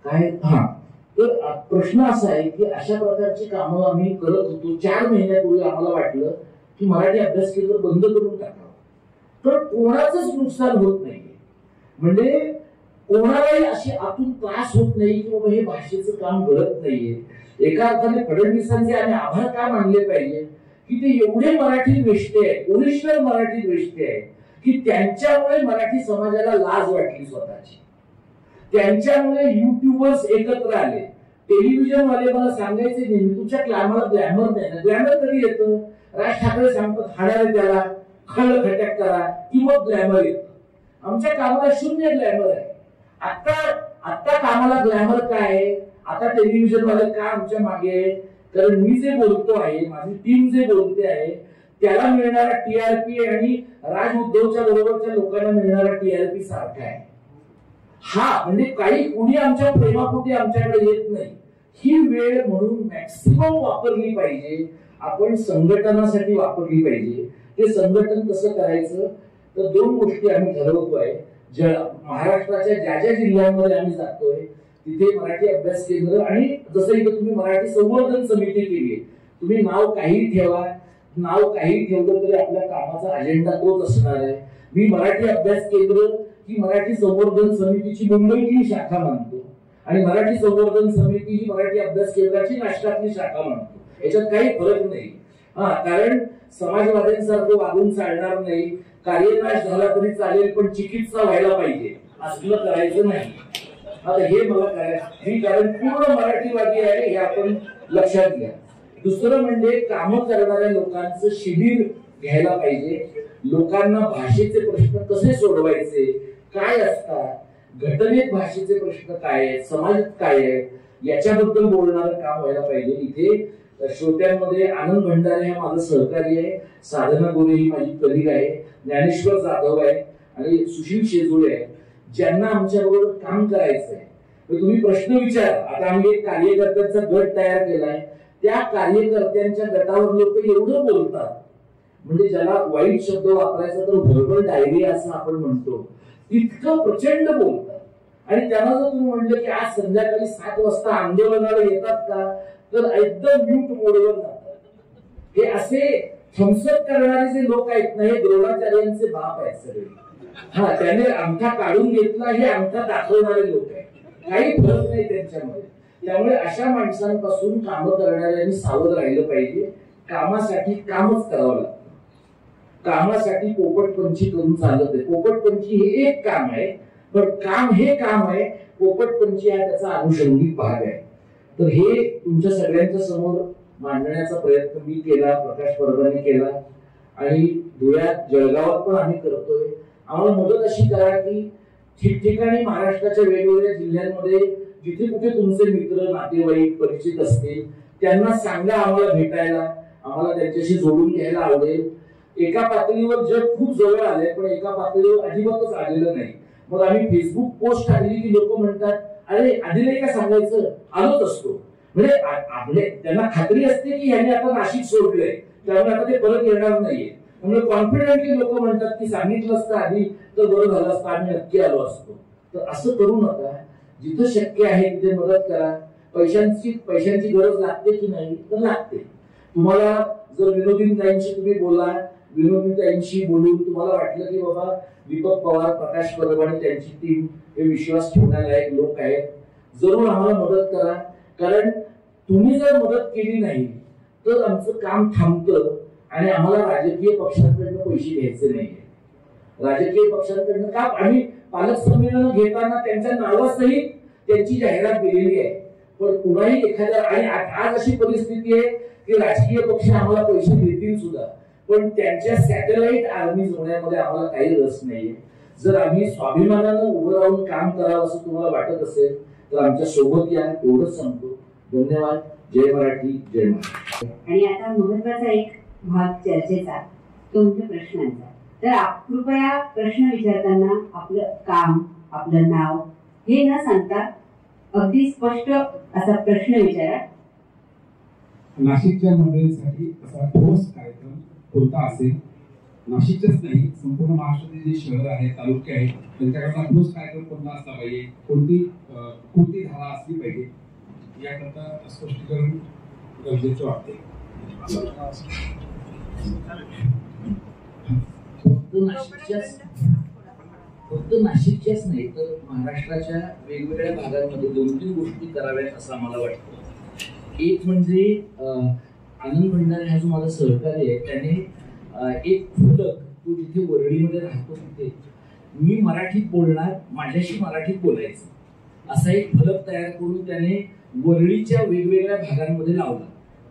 काय तर प्रश्न असा आहे की अशा प्रकारची कामं आम्ही करत होतो. 4 महिन्यापूर्वी आम्हाला वाटलं की मराठी अभ्यास केंद्र बंद करून टाकावं, तर कोणाचंच नुकसान होत नाहीये, म्हणजे कोणालाही अशी आतून त्रास होत नाही की बाबा हे भाषेचं काम घडत नाहीये. एका अर्थाने फडणवीसांचे आम्ही आभार का मानले पाहिजे की ते एवढे मराठी वेष्टे आहेत, ओरिजिनल मराठी वेष्टे आहेत की त्यांच्यामुळे मराठी समाजाला लाज वाटली स्वतःची. त्यांच्यामुळे युट्यूबर्स एकत्र आले, टेलिव्हिजन वाले मला सांगायचे नेहमी तुमच्या आम्हाला ग्लॅमर नाही ना. ग्लॅमर कधी येतं? राज ठाकरे सांगतात हाणारे त्याला, खळ खटक करा की मग ग्लॅमर येतं. आमच्या कामाला शून्य ग्लॅमर आहे. आता कामाला ग्लॅमर काय आहे? आता टेलिव्हिजन वाले का आमच्या मागे आहे? कारण मी जे बोलतो आहे, माझी टीम जे बोलते आहे, त्याला मिळणारा टीआरपी आणि राज उद्धवच्या बरोबरच्या लोकांना मिळणारा टीआरपी सारखा आहे. हा म्हणजे काही कुणी आमच्या प्रेमापोटी आमच्याकडे येत नाही. ही वेळ म्हणून मॅक्सिमम वापरली पाहिजे, आपण संघटनासाठी वापरली पाहिजे. ते संघटन कसं करायचं? तर 2 गोष्टी आम्ही ठरवतोय. महाराष्ट्राच्या ज्या ज्या जिल्ह्यांमध्ये आम्ही जातोय तिथे मराठी अभ्यास केंद्र, आणि जसं इथे तुम्ही मराठी संवर्धन समिती केली, तुम्ही नाव काही ठेवा, नाव काही ठेवलं तरी आपल्या कामाचा अजेंडा तोच असणार आहे. मी मराठी अभ्यास केंद्र ही मराठी संवर्धन समितीची मुंबईतली शाखा मानतो आणि मराठी संवर्धन समिती ही मराठी अभ्यास केंद्राची नाशकातली शाखा मानतो. याच्यात काही फरक नाही. कारण समाजवाद्यांसारखं वागून चालणार नाही. कार्यनाश झाला तरी चालेल पण चिकित्सा व्हायला पाहिजे, असलं करायचं नाही. आता हे मला करायचं, मी कारण पूर्ण मराठीवादी आहे हे आपण लक्षात घ्या. दुसरं म्हणजे काम करणाऱ्या लोकांचं शिबिर घ्यायला पाहिजे. लोकांना भाषेचे प्रश्न कसे सोडवायचे, काय असतात, घटनेत भाषेचे प्रश्न काय आहेत, समाजात काय आहे, याच्याबद्दल बोलणारं काम व्हायला पाहिजे. इथे श्रोत्यांमध्ये आनंद भंडारे हा माझा सहकारी आहे, साधना गोरे ही माझी कलिग आहे, ज्ञानेश्वर जाधव आहे आणि सुशील शेजुळे आहे, ज्यांना आमच्या बरोबर काम करायचं आहे. तुम्ही प्रश्न विचार. आता आम्ही एक कार्यकर्त्यांचा गट तयार केलाय, त्या कार्यकर्त्यांच्या गटावर लोक एवढं बोलतात, म्हणजे ज्याला वाईट शब्द वापरायचा तर व्हर्बल डायरिया असं आपण म्हणतो, इतकं प्रचंड बोलतात. आणि त्यांना जर तुम्ही म्हणलं की आज संध्याकाळी 7 वाजता आंदोलनाला येतात का, तर एकदम म्यूट मोडवर जातात. हे असे थम्सअप करणारे जे लोक आहेत ना, हे द्रोणाचार्यांचे बाप आहेत सगळे. त्याने अंगठा काढून घेतला हे अंगठा दाखवणारे लोक आहेत, काही फरक नाही त्यांच्यामध्ये. त्यामुळे अशा माणसांपासून काम करणाऱ्यांनी सावध राहिलं पाहिजे. कामासाठी कामच करावं लागतं. कामासाठी पोपटपंची करून चालत आहे. पोपटपंची हे एक काम आहे, पण काम हे काम आहे. पोपटपंची हा त्याचा अनुषंगिक भाग आहे. तर हे तुमच्या सगळ्यांच्या समोर मांडण्याचा प्रयत्न मी केला, प्रकाश परबाने केला आणि धुळ्यात जळगावात पण आम्ही करतोय. आम्हाला मदत अशी करा की ठिकठिकाणी महाराष्ट्राच्या वेगवेगळ्या जिल्ह्यांमध्ये जिथे कुठे तुमचे मित्र नातेवाईक परिचित असतील त्यांना सांगा आम्हाला भेटायला, आम्हाला त्यांच्याशी जोडून घ्यायला आवडेल. एका पातळीवर जग खूप जवळ आले पण एका पातळीवर अजिबातच आलेलं नाही. मग आम्ही फेसबुक पोस्ट टाकली की लोक म्हणतात अरे आधी नाही का सांगायचं, आलोच असतो. म्हणजे आपले त्यांना खात्री असते की ह्याने आता नाशिक सोडलंय त्यामुळे आता ते परत येणार नाहीये. म्हणजे कॉन्फिडेंटली लोक म्हणतात की सांगितलं असतं आधी तर बरं झालं असतं, आम्ही नक्की आलो असतो. तर असं करू नका. जिथं शक्य आहे तिथे मदत करा. पैशांची गरज लागते की नाही, तर लागते. तुम्हाला जर विनोदीताईंशी तुम्ही बोला, विनोदीताईंशी बोलून तुम्हाला वाटलं की बाबा दीपक पवार, प्रकाश परबाने त्यांची टीम हे विश्वास ठेवण्यालायक लोक आहेत, जरूर आम्हाला मदत करा. कारण तुम्ही जर मदत केली नाही तर आमचं काम थांबतं आणि आम्हाला राजकीय पक्षांकडनं पैसे घ्यायचे नाहीये. राजकीय पक्षांकडनं का, आम्ही पालक संमेलन घेताना त्यांच्या नावासहित त्यांची जाहिरात दिलेली आहे. पण कुणाही एखाद्या, आणि आज अशी परिस्थिती आहे की राजकीय पक्ष आम्हाला पैसे देतील सुद्धा, पण त्यांच्या सॅटेलाइट आर्मी होण्यामध्ये आम्हाला काही रस नाहीये. जर आम्ही स्वाभिमानानं उभं राहून काम करावं असं तुम्हाला वाटत असेल तर आमच्या सोबत या, एवढंच सांगतो. धन्यवाद. जय मराठी, जय महाराष्ट्र. आणि आता महत्वाचा एक भाग चर्चेचा, तो म्हणजे प्रश्नांचा. तर कृपया प्रश्न विचारताना आपलं काम, आपलं नाव हे न सांगता अगदी स्पष्ट असा प्रश्न विचारा. नाशिकच्या मंडळींसाठी असा ठोस कार्यक्रम कोणता असेल? नाशिकच नाही, संपूर्ण महाराष्ट्रातील जे शहर आहेत, तालुके आहेत, त्यांच्याकरता ठोस कार्यक्रम कोणता असला पाहिजे, कोणती धारा असली पाहिजे, याकरता स्पष्टीकरण गरजेचं वाटते. फक्त नाशिकच्याच नाही तर महाराष्ट्राच्या वेगवेगळ्या भागांमध्ये 2-3 गोष्टी कराव्यात असं आम्हाला वाटतं. एक म्हणजे आनंद भंडारे हा जो माझा सहकारी आहे त्याने एक फलक, तो जिथे वरळीमध्ये राहतो तिथे मी मराठीत बोलणार, माझ्याशी मराठीत बोलायचं असा एक फलक तयार करून त्याने वरळीच्या वेगवेगळ्या भागांमध्ये लावला.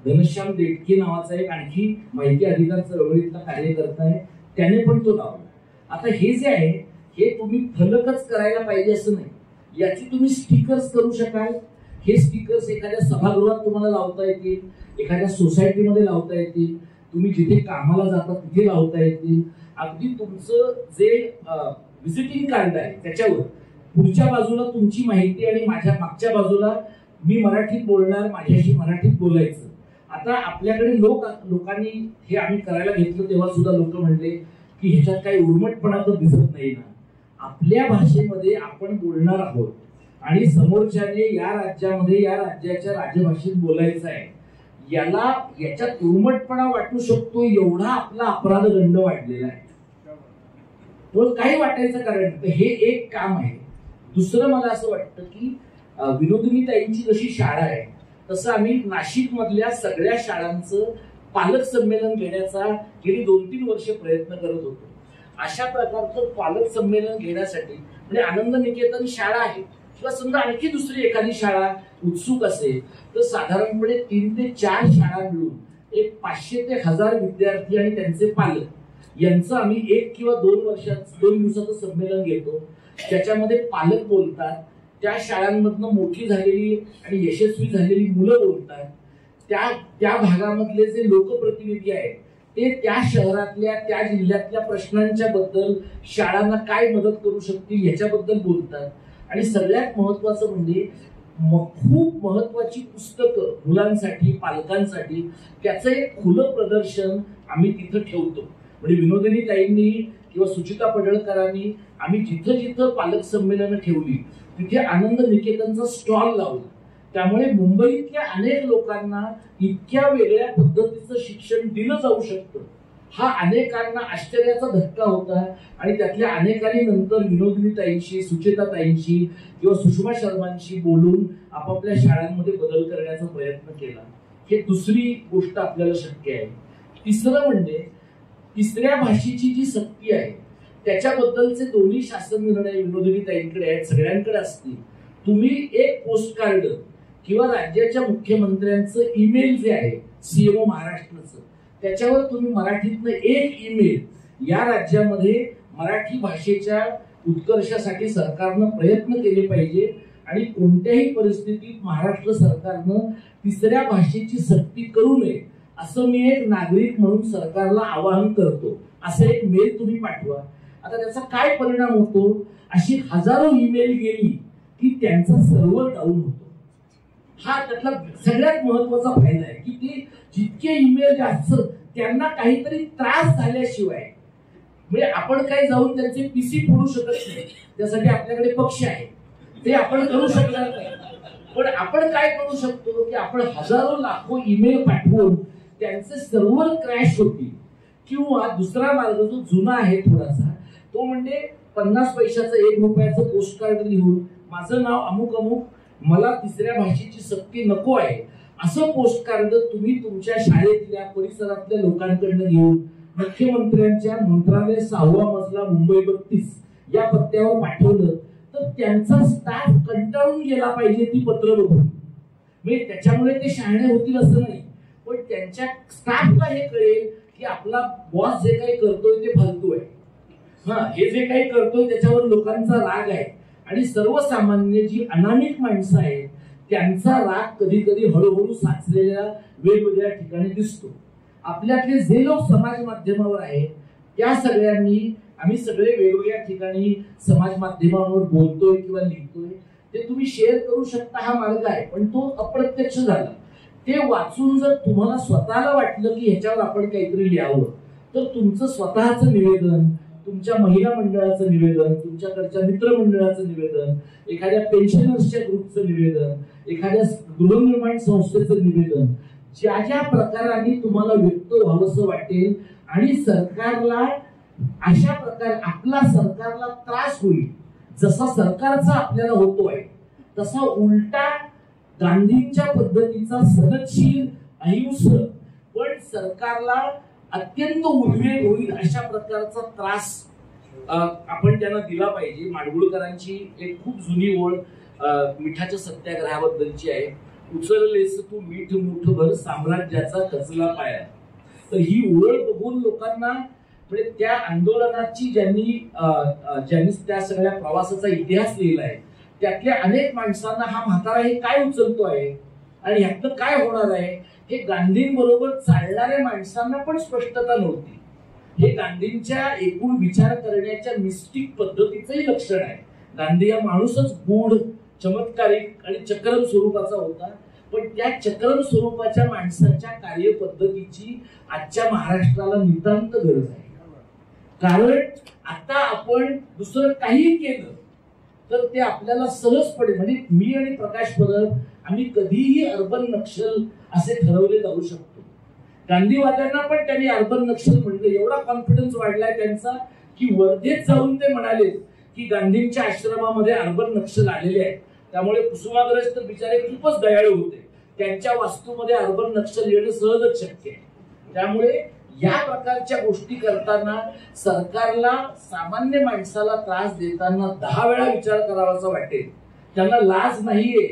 घनश्याम देटके नावाचा एक आणखी माहिती अधिकार चळवळीतला कार्यकर्ता आहे, त्याने पण तो लावला. आता हे जे आहे हे तुम्ही फलकच करायला पाहिजे असं नाही, याची तुम्ही स्टिकर्स करू शकाल. हे स्टिकर्स एखाद्या सभागृहात तुम्हाला लावता येतील, एखाद्या सोसायटीमध्ये लावता येतील, तुम्ही जिथे कामाला जाता तिथे लावता येतील. अगदी तुमचं जे व्हिजिटिंग कार्ड आहे त्याच्यावर पुढच्या बाजूला तुमची माहिती आणि माझ्या मागच्या बाजूला मी मराठीत बोलणार, माझ्याशी मराठीत बोलायचं. आता आपल्याकडे लोकांनी हे आम्ही करायला घेतलं तेव्हा सुद्धा लोक म्हणले की ह्याच्यात काही उर्मटपणा तर दिसत नाही ना. आपल्या भाषेमध्ये आपण बोलणार आहोत आणि समोरच्याने या राज्यामध्ये या राज्याच्या राजभाषेत बोलायचं आहे, याच्यात उर्मटपणा वाटू शकतो एवढा आपला अपराध दंड वाढलेला आहे. तो काही वाटायचं कारण नाही. हे एक काम आहे. दुसरं मला असं वाटतं की विनोदिनी ताईंची जशी शाळा आहे तसं आम्ही नाशिक मधल्या सगळ्या शाळांचं पालक संमेलन घेण्याचा गेली 2-3 वर्ष प्रयत्न करत होतो. अशा प्रकारचं पालक संमेलन घेण्यासाठी म्हणजे आनंद निकेतन शाळा आहे किंवा समजा आणखी दुसरी एखादी शाळा उत्सुक असेल तर साधारणपणे 3 ते 4 शाळा मिळून एक 500 ते 1000 विद्यार्थी आणि त्यांचे पालक यांचं आम्ही 1 किंवा 2 दिवसाचं संमेलन घेतो, ज्याच्यामध्ये पालक बोलतात, त्या शाळांमधनं मोठी झालेली आणि यशस्वी झालेली मुलं बोलतात, त्या भागामधले जे लोकप्रतिनिधी आहेत ते त्या शहरातल्या त्या जिल्ह्यातल्या प्रश्नांच्या बद्दल शाळांना काय मदत करू शकतील याच्याबद्दल बोलतात. आणि सगळ्यात महत्वाचं म्हणजे खूप महत्वाची पुस्तकं मुलांसाठी पालकांसाठी त्याचं एक खुलं प्रदर्शन आम्ही तिथं ठेवतो. म्हणजे विनोदिनी ताईंनी किंवा सुचिता पडळकरांनी आम्ही जिथं जिथं पालक संमेलनं ठेवली तिथे आनंद निकेतनचा स्टॉल लावला. त्यामुळे मुंबईतल्या अनेक लोकांना इतक्या वेगळ्या पद्धतीचं शिक्षण दिलं जाऊ शकतं हा अनेकांना आश्चर्याचा धक्का होता. आणि त्यातल्या अनेकांनी नंतर विनोदिनी ताईंशी, सुचेता ताईंशी किंवा सुषमा शर्मांशी बोलून आपापल्या शाळांमध्ये बदल करण्याचा प्रयत्न केला. हे दुसरी गोष्ट आपल्याला शक्य आहे. तिसरं म्हणजे तिसऱ्या भाषेची जी सक्ती आहे त्याच्याबद्दलचे दोन्ही शासन निर्णय विनोदिनी ताईंकडे आहेत, सगळ्यांकडे असतील. तुम्ही एक पोस्ट कार्ड किंवा राज्याच्या मुख्यमंत्र्यांचं ईमेल जे आहे सीएमओ महाराष्ट्राचं त्याच्यावर तुम्ही मराठीतनं एक ईमेल या राज्यामध्ये मराठी भाषेच्या उत्कर्षासाठी सरकारनं प्रयत्न केले पाहिजे. आणि कोणत्याही परिस्थितीत महाराष्ट्र सरकारनं तिसऱ्या भाषेची सक्ती करू नये असं मी एक नागरिक म्हणून सरकारला आवाहन करतो. असं एक मेल तुम्ही पाठवा. आता त्याचा काय परिणाम होतो, अशी हजारो ईमेल गेली की त्यांचा सर्व्हर डाऊन होतो. हा त्यातला सगळ्यात महत्वाचा फायदा आहे की ते जितके ईमेल जास्त त्यांना काहीतरी त्रास झाल्याशिवाय म्हणजे आपण काही जाऊन त्यांचे पीसी फोडू शकत नाही, त्यासाठी आपल्याकडे पक्ष आहे, ते आपण करू शकणार नाही. पण आपण काय करू शकतो की आपण हजारो लाखो ईमेल पाठवून त्यांचे सर्व्हर क्रॅश होतील. किंवा दुसरा मार्ग जो जुना आहे थोडासा तो म्हणजे 50 पैशाचं 1 रुपयाचं पोस्ट कार्ड लिहून माझं नाव अमुक अमुक, मला तिसऱ्या भाषेची सक्ती नको आहे असं पोस्ट कार्ड तुम्ही तुमच्या शाळेतल्या परिसरातल्या लोकांकडनं घेऊन मुख्यमंत्र्यांच्या मंत्रालय 6वा मजला मुंबई 32 या पत्त्यावर पाठवलं तर त्यांचा स्टाफ कंटाळून गेला पाहिजे ती पत्र बघून. म्हणजे त्याच्यामुळे ते शहाणे होतील असं नाही, पण त्यांच्या स्टाफला हे कळेल की आपला बॉस जे काही करतोय ते फालतू आहे. हे जे काही करतोय त्याच्यावर लोकांचा राग आहे. आणि सर्वसामान्य जी अनामिक माणसं आहेत त्यांचा राग कधी कधी हळूहळू साचलेल्या वेगवेगळ्या ठिकाणी दिसतो. आपल्यातले जे लोक समाज माध्यमावर आहेत त्या सगळ्यांनी आम्ही सगळे वेगवेगळ्या ठिकाणी समाज माध्यमांवर बोलतोय किंवा लिहितोय ते तुम्ही शेअर करू शकता, हा मार्ग आहे, पण तो अप्रत्यक्ष झाला. ते वाचून जर तुम्हाला स्वतःला वाटलं की ह्याच्यावर आपण काहीतरी लिहावं, तर तुमचं स्वतःचं निवेदन, तुमच्या महिला मंडळाचं निवेदन, तुमच्याकडच्या मित्रमंडळाचं निवेदन, एखाद्या पेन्शनर्सच्या ग्रुपचं निवेदन, एखाद्या गृहनिर्माण संस्थेचं निवेदन, ज्या ज्या प्रकाराने तुम्हाला व्यक्त व्हावंसं वाटेल आणि सरकारला अशा प्रकारे आपला सरकारला त्रास होईल, जसा सरकारचा आपल्याला होतोय तसा उलटा गांधींच्या पद्धतीचा सनदशील अहिंसक पण सरकारला अत्यंत उद्वेग होईल अशा प्रकारचा त्रास आपण त्यांना दिला पाहिजे. माडगुळकरांची एक खूप जुनी ओळ मिठाच्या सत्याग्रहाबद्दलची आहे. उचललेस तू मीठ मुठभर साम्राज्याचा कचला पाया. तर ही ओळ बघून लोकांना म्हणजे त्या आंदोलनाची ज्यांनी त्या सगळ्या प्रवासाचा इतिहास लिहिलाय त्यातल्या अनेक माणसांना हा म्हातारा हे काय उचलतो आहे आणि ह्यातनं काय होणार आहे हे गांधींबरोबर चालणाऱ्या माणसांना पण स्पष्टता नव्हती. हे गांधींच्या एकूण विचार करण्याच्या मिस्टिक पद्धतीचंही लक्षण आहे. गांधी हा माणूसच गूढ, चमत्कारिक आणि चक्रम स्वरूपाचा होता, पण त्या चक्रम स्वरूपाच्या माणसाच्या कार्यपद्धतीची आजच्या महाराष्ट्राला नितांत गरज आहे. कारण आता आपण दुसरं काही केलं तर ते आपल्याला सहजपणे, म्हणजे मी आणि प्रकाश परब आम्ही कधीही अर्बन नक्षल असे ठरवले जाऊ शकतो. गांधीवाद्यांना पण त्यांनी अर्बन नक्षल म्हणलं. एवढा कॉन्फिडन्स वाढलाय त्यांचा की वर्धेत जाऊन ते म्हणाले की गांधींच्या आश्रमामध्ये अर्बन नक्षल आलेले आहेत, त्यामुळे कुसुमाग्रज तर बिचारे खूपच दयाळू होते, त्यांच्या वास्तूमध्ये अर्बन नक्षल येणं सहजच शक्य आहे. त्यामुळे या प्रकारच्या गोष्टी करताना सरकारला सामान्य माणसाला त्रास देताना 10 वेळा विचार करावाचा वाटेल. त्यांना लाज नाहीये,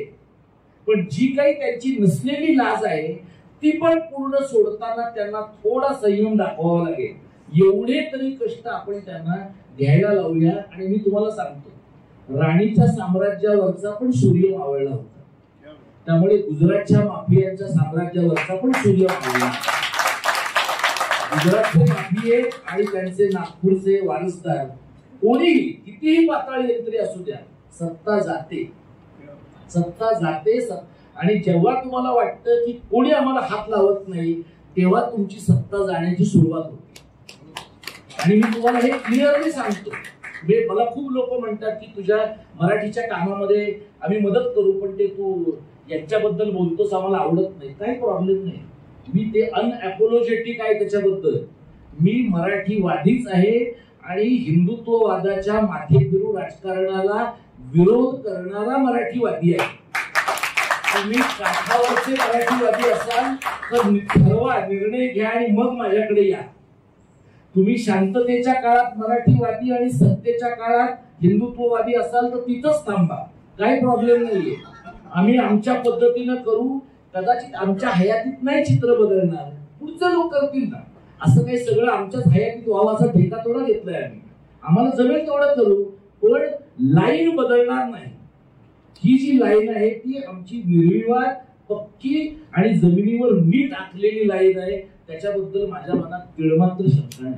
पण जी काही त्यांची नसलेली लाज आहे ती पण पूर्ण सोडताना त्यांना थोडा संयम दाखवावा लागेल. एवढे तरी कष्ट आपण त्यांना घ्यायला लावूया. आणि मी तुम्हाला सांगतो, राणीच्या साम्राज्यावरचा पण सूर्य मावळला होता, त्यामुळे गुजरातच्या माफियांच्या साम्राज्यावरचा पण सूर्य मावळला. गुजरातचे माफिये आणि त्यांचे नागपूरचे वारसदार कोणी कितीही पाताळ यंत्री असू द्या, सत्ता जाते, सत्ता जाते. आणि जेव्हा तुम्हाला वाटतं की कोणी आम्हाला हात लावत नाही तेव्हा तुमची सत्ता जाण्याची सुरुवात होते. आणि मी तुम्हाला हे क्लिअरली सांगतो. मला खूप लोक म्हणतात की तुझ्या मराठीच्या कामामध्ये आम्ही मदत करू, पण ते तू यांच्याबद्दल बोलतोस आम्हाला आवडत नाही. काही प्रॉब्लेम नाही, मी ते अनअपोलोजेटिक आहे त्याच्याबद्दल. मी मराठीवादीच आहे आणि हिंदुत्ववादाच्या माथेफिरू राजकारणाला विरोध करणारा मराठीवादी आहे. तुम्ही काठावरचे मराठीवादी असाल तर ठरवा, निर्णय घ्या आणि मग माझ्याकडे या. तुम्ही शांततेच्या काळात मराठीवादी आणि सत्तेच्या काळात हिंदुत्ववादी असाल तर तिथंच थांबा, काही प्रॉब्लेम नाहीये. आम्ही आमच्या पद्धतीनं करू. कदाचित आमच्या हयातीत नाही चित्र बदलणार, पुढचे लोक करतील ना. असं काही सगळं आमच्याच हयातीत व्हावाचा ठेका थोडा घेतलाय आम्ही. आम्हाला जमेल तेवढं करू, पण लाईन बदलणार नाही. ही जी लाईन आहे ती आमची निर्विवाद, पक्की आणि जमिनीवर नीट आखलेली लाईन आहे. त्याच्याबद्दल माझ्या मनात तिळमात्र शंका नाही.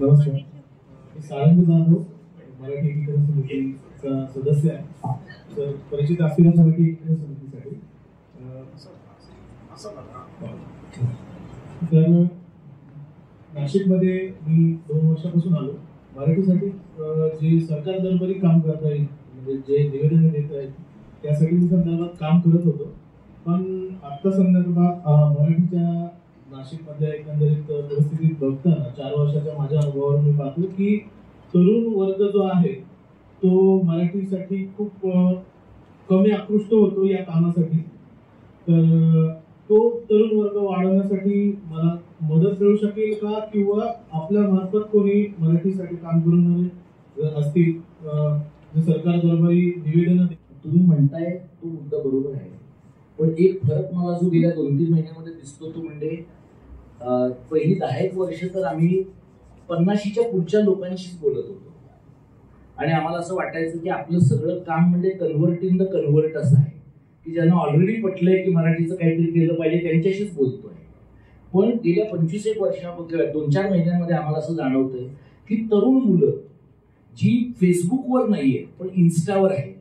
नमस्कार, मी सारंग जाधव, मराठी एकीकरण समितीचा सदस्य आहे. तर परिचित असलेल्या मराठी एकीकरण समितीसाठी तर नाशिकमध्ये मी 2 वर्षापासून आलो. मराठीसाठी जे सरकार दरबारी काम करत आहे, म्हणजे जे निवेदन देत आहेत त्यासाठी मी संदर्भात काम करत होतो. पण आत्ता संदर्भात मराठीच्या नाशिकमध्ये एकंदरीत परिस्थितीत बघताना 4 वर्षाच्या माझ्या अनुभवावरून मी पाहतो की तरुण वर्ग जो आहे तो मराठीसाठी खूप कमी आकृष्ट होतो या कामासाठी. तर तो तरुण वर्ग वाढवण्यासाठी मला मदत मिळू शकेल का, किंवा आपल्या मार्फत कोणी मराठीसाठी काम करून असतील जे सरकार दरबारी निवेदन. तुम्ही म्हणताय तो मुद्दा बरोबर आहे, पण एक फरक मला जो गेल्या 2-3 महिन्यामध्ये दिसतो तो म्हणजे पहिली 10 वर्ष तर आम्ही 50च्या पुढच्या लोकांशीच बोलत होतो आणि आम्हाला असं वाटायचं की आपलं सगळं काम म्हणजे कन्व्हर्ट इन द कन्व्हर्ट असं आहे की ज्यांना ऑलरेडी पटलंय की मराठीचं काहीतरी केलं पाहिजे त्यांच्याशीच बोलतोय. पण गेल्या 25-1 वर्षामध्ये 2-4 महिन्यांमध्ये आम्हाला असं जाणवतंय की तरुण मुलं जी फेसबुकवर नाहीये पण इन्स्टावर आहे,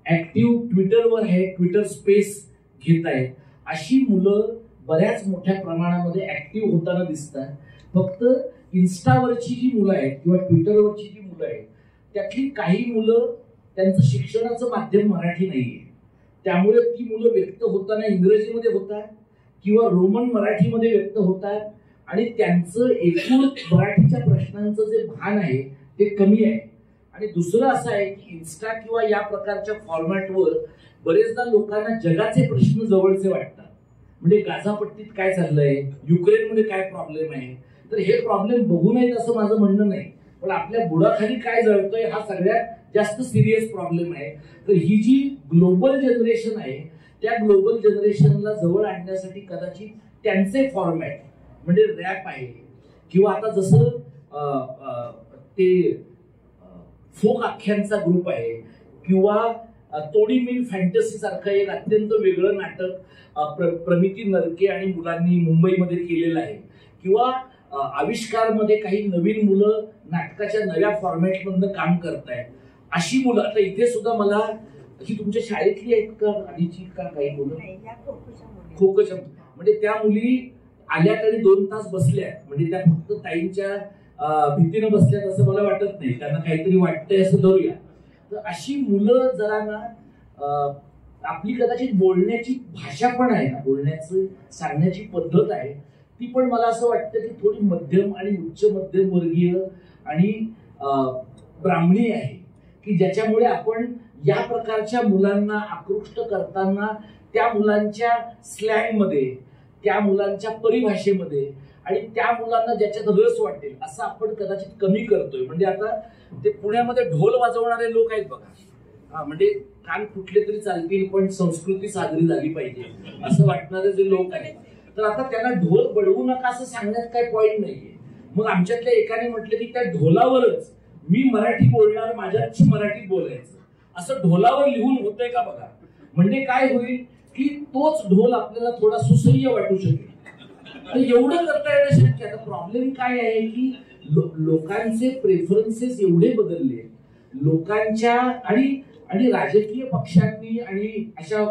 ऍक्टिव्ह ट्विटरवर आहे, ट्विटर स्पेस घेत आहेत, अशी मुलं बऱ्याच मोठ्या प्रमाणामध्ये ऍक्टिव्ह होताना दिसतात. फक्त इन्स्टावरची जी मुलं आहेत किंवा ट्विटरवरची जी मुलं आहेत त्यातली काही मुलं त्यांचं शिक्षणाचं माध्यम मराठी नाहीये, त्यामुळे ती मुलं व्यक्त होताना इंग्रजीमध्ये होतात किंवा रोमन मराठीमध्ये व्यक्त होतात आणि त्यांचं एकूण मराठीच्या प्रश्नांचं जे भान आहे ते कमी आहे. आणि दुसरं असं आहे की इन्स्टा किंवा या प्रकारच्या फॉर्मॅटवर बरेचदा लोकांना जगाचे प्रश्न जवळचे वाटतात. म्हणजे गाझापट्टीत काय चाललंय, युक्रेनमध्ये काय प्रॉब्लेम आहे, तर हे प्रॉब्लेम बघू नयेत असं माझं म्हणणं नाही, पण आपल्या बुडाखाली काय जळतोय हा सगळ्यात जास्त सिरियस प्रॉब्लेम आहे. तर ही जी ग्लोबल जनरेशन आहे त्या ग्लोबल जनरेशनला जवळ आणण्यासाठी कदाचित त्यांचे फॉर्मॅट म्हणजे रॅप आहे किंवा आता जसं ते फोक आख्यांचा ग्रुप आहे किंवा तोडी मिल फॅन्टसी सारखं एक अत्यंत वेगळं नाटक प्रमिती नरके आणि मुलांनी मुंबईमध्ये केलेलं आहे किंवा आविष्कारमध्ये काही नवीन मुलं नाटकाच्या नव्या फॉर्मॅटमधनं काम करतायत. अशी मुलं आता इथे सुद्धा मला ही तुमच्या शाळेतली आहेत का आधीची का काही मुलं खोकच्या म्हणजे त्या मुली आल्यात आणि 2 तास बसल्या म्हणजे त्या फक्त ताईंच्या भीतीनं बसल्यात असं मला वाटत नाही, त्यांना काहीतरी वाटतंय असं धरूया. तर अशी मुलं जरा ना आपली कदाचित बोलण्याची भाषा पण आहे ना, बोलण्याचं सांगण्याची पद्धत आहे ती पण मला असं वाटतं की थोडी मध्यम आणि उच्च मध्यम वर्गीय आणि ब्राह्मणी आहे की ज्याच्यामुळे आपण या प्रकारच्या मुलांना आकृष्ट करताना त्या मुलांच्या स्लँगमध्ये, त्या मुलांच्या परिभाषेमध्ये आणि त्या मुलांना ज्याच्यात रस वाटेल असं आपण कदाचित कमी करतोय. म्हणजे आता ते पुण्यामध्ये ढोल वाजवणारे लोक आहेत बघा, म्हणजे कान कुठले तरी चालतील पण संस्कृती साजरी झाली पाहिजे असं वाटणारे जे लोक आहेत, तर आता त्यांना ढोल बडवू नका असं सांगण्यात काही पॉईंट नाहीये. मग आमच्यातल्या एकाने म्हटलं की त्या ढोलावरच मी मराठी बोलणार, माझ्याशी मराठीत बोलायचं असं ढोलावर लिहून होतंय का बघा. म्हणजे काय होईल की तोच ढोल आपल्याला थोडा सुसह्य वाटू शकेल. तर एवढं करता येणं शक्य. आता प्रॉब्लेम काय आहे की लोकांचे प्रेफरन्सेस एवढे बदलले, लोकांच्या आणि राजकीय पक्षांनी आणि अशा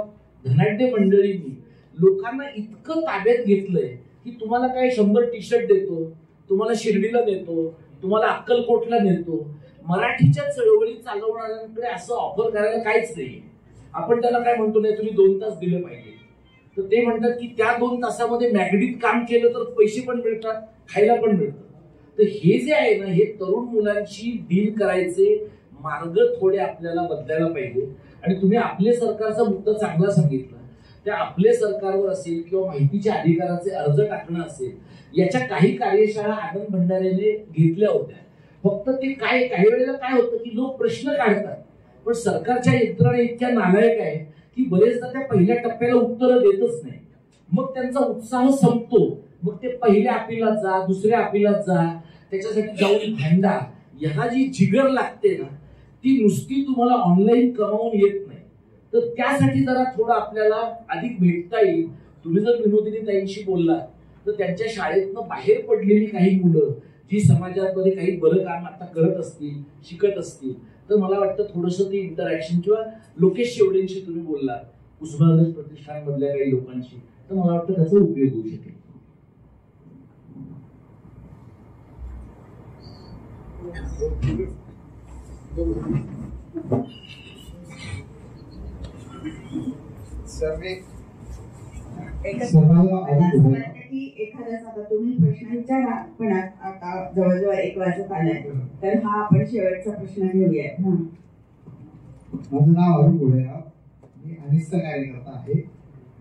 धनाढ्य मंडळींनी लोकांना इतकं ताब्यात घेतलंय की तुम्हाला काय 100 टी-शर्ट देतो, तुम्हाला शिर्डीला नेतो, तुम्हाला अक्कलकोटला नेतो. मराठीच्या चळवळी चालवणाऱ्यांकडे असं ऑफर करायला काहीच नाही. आपण त्याला काय म्हणतो नाही तुम्ही 2 तास दिले पाहिजे, तर ते म्हणतात की त्या 2 तासामध्ये मॅगडीत काम केलं तर पैसे पण मिळतात, खायला पण मिळतं. तर हे जे आहे ना, हे तरुण मुलांशी डील करायचे मार्ग थोडे आपल्याला बदलायला पाहिजे. आणि तुम्ही आपले सरकारचा मुद्दा चांगला सांगितला, त्या आपले सरकारवर असेल किंवा माहितीच्या अधिकाराचे अर्ज टाकणं असेल, याच्या काही कार्यशाळा आनंद भंडारेने घेतल्या होत्या. फक्त ते काही वेळेला काय होतं की लोक प्रश्न काढतात पण सरकारच्या यंत्रणा इतक्या नालायक आहे की बरेचदा त्या पहिल्या टप्प्याला उत्तरं देतच नाही. मग त्यांचा उत्साह संपतो, मग ते पहिल्या अपीलात जा, दुसऱ्या अपीलात जा, त्याच्यासाठी जाऊन भांडा. ह्याला जी जिगर लागते ना ती नुसती तुम्हाला ऑनलाईन कमावून येत नाही. तर त्यासाठी जरा थोडं आपल्याला अधिक भेटता येईल. तुम्ही जर विनोदिनी ताईंशी बोलला तर त्यांच्या शाळेतनं बाहेर पडलेली काही मुलं जी समाजामध्ये काही बरं काम आता करत असतील, शिकत असतील, तर मला वाटतं थोडंसं ते इंटरॅक्शन किंवा लोकेश शेवडेंशी तुम्ही बोलला, उस्मानाबाद प्रतिष्ठानमधल्या काही लोकांशी, तर मला वाटतं त्याचा उपयोग होऊ शकेल. एखाद्याचा आता तुम्ही प्रश्न विचारा पण आता जवळजवळ 1 वाजत आलाय तर हा आपण शेवटचा प्रश्न घेऊया. माझं नाव अरुण गोडेराव, मी अनिष्ट कार्यकर्ता आहे.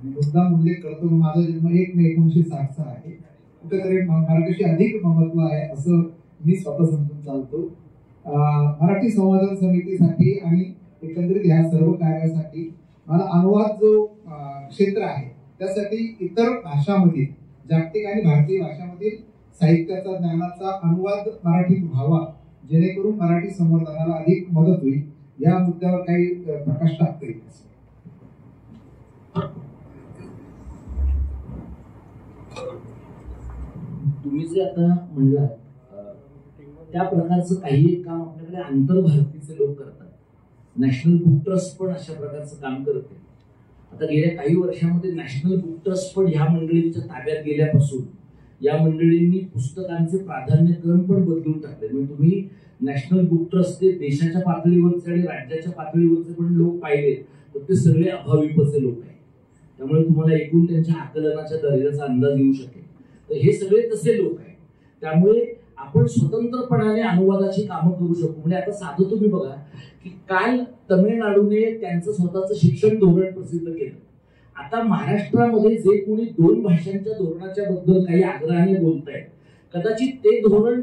मुद्दाम उल्लेख करतो की माझा जन्म 1 मे 1960 आहे. कुठेतरी मराठीशी अधिक महत्व आहे असं मी स्वतः समजून चालतो. मराठी संवर्धन समितीसाठी आणि एकंदरीत ह्या सर्व कार्यासाठी मला अनुवाद जो क्षेत्र आहे त्यासाठी इतर भाषांमधील जागतिक आणि भारतीय भाषांमधील साहित्याचा, ज्ञानाचा अनुवाद मराठीत व्हावा जेणेकरून मराठी संवर्धनाला अधिक मदत होईल. या मुद्द्यावर काही प्रकाश टाकता येईल. तुम्ही जे आता म्हणलात त्या प्रकारचं काही एक काम आपल्याकडे आंतरभारतीचे लोक करतात. नॅशनल बुक ट्रस्ट पण अशा प्रकारचं काम करते. आता गेल्या काही वर्षामध्ये नॅशनल बुक ट्रस्ट पण ह्या मंडळींच्या ताब्यात गेल्यापासून या मंडळींनी पुस्तकांचे प्राधान्यक्रम पण बदलून टाकले. म्हणजे तुम्ही नॅशनल बुक ट्रस्ट ते देशाच्या पातळीवरचे आणि राज्याच्या पातळीवरचे पण लोक पाहिले तर ते सगळे अभाविपचे लोक आहेत. त्यामुळे तुम्हाला एकूण त्यांच्या आकलनाच्या दर्जाचा अंदाज येऊ शकेल. तर हे सगळे तसे लोक आहेत. त्यामुळे आपण स्वतंत्रपणाने अनुवादाची कामं करू शकू. म्हणजे आता साधं तुम्ही बघा की काल तमिळनाडूने त्यांचं स्वतःचं शिक्षण धोरण प्रसिद्ध केलं. आता महाराष्ट्रामध्ये जे कोणी 2 भाषांच्या धोरणाच्या बद्दल काही आग्रहाने बोलतायत, कदाचित ते धोरण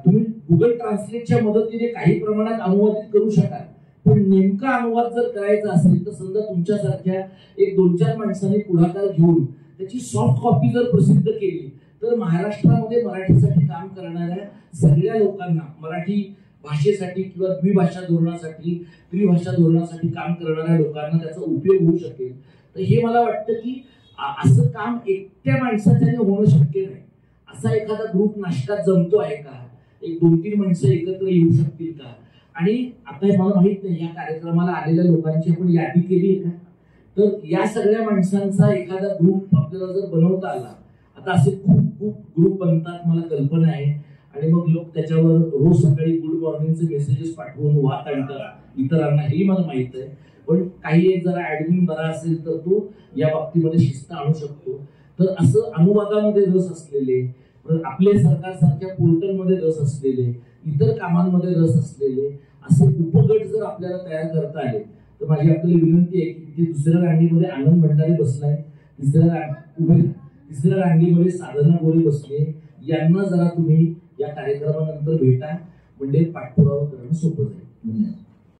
तुम्ही गुगल ट्रान्सलेटच्या मदतीने काही प्रमाणात अनुवादित करू शकाल. पण नेमका अनुवाद जर करायचा असेल तर समजा तुमच्यासारख्या एक 2-4 माणसांनी पुढाकार घेऊन त्याची सॉफ्ट कॉपी जर प्रसिद्ध केली तर महाराष्ट्रामध्ये मराठीसाठी काम करणाऱ्या सगळ्या लोकांना, मराठी भाषेसाठी किंवा द्विभाषा धोरणासाठी, त्रिभाषा धोरणासाठी काम करणाऱ्या लोकांना त्याचा उपयोग होऊ शकेल. तर हे मला वाटतं की असं काम एकट्या माणसाच्याने होणं शक्य नाही. असा एखादा ग्रुप नाशकात जमतो आहे का? एक 2-3 माणसं एकत्र येऊ शकतील का? आणि आता मला माहित नाही या कार्यक्रमाला आलेल्या लोकांची आपण यादी केली आहे का? तर या सगळ्या माणसांचा एखादा ग्रुप आपल्याला जर बनवता आला, आता असे खूप ग्रुप बनतात, मला कल्पना आहे. आणि मग लोक त्याच्यावर रोज सकाळी गुड मॉर्निंगचे मेसेजेस पाठवून वाद आणतात इतरांना, हेही मला माहित आहे. पण काही एक जरा ऍडमिन बरा असेल तर तो या बाबतीमध्ये शिस्त आणू शकतो. तर असं अनुवादामध्ये रस असलेले, आपले सरकारसारख्या पोर्टलमध्ये रस असलेले, इतर कामांमध्ये रस असलेले असे उपगट जर आपल्याला तयार करता आले तर माझी आपल्याला विनंती आहे की तिथे दुसऱ्या रांगेमध्ये आनंद भंडारे बसलाय, तिसऱ्या रांगेमध्ये साधना गोरे बसले. यांना जरा तुम्ही या कार्यक्रमानंतर भेटा, म्हणजे पाठपुरावा करणं सोपं जाईल. धन्यवाद.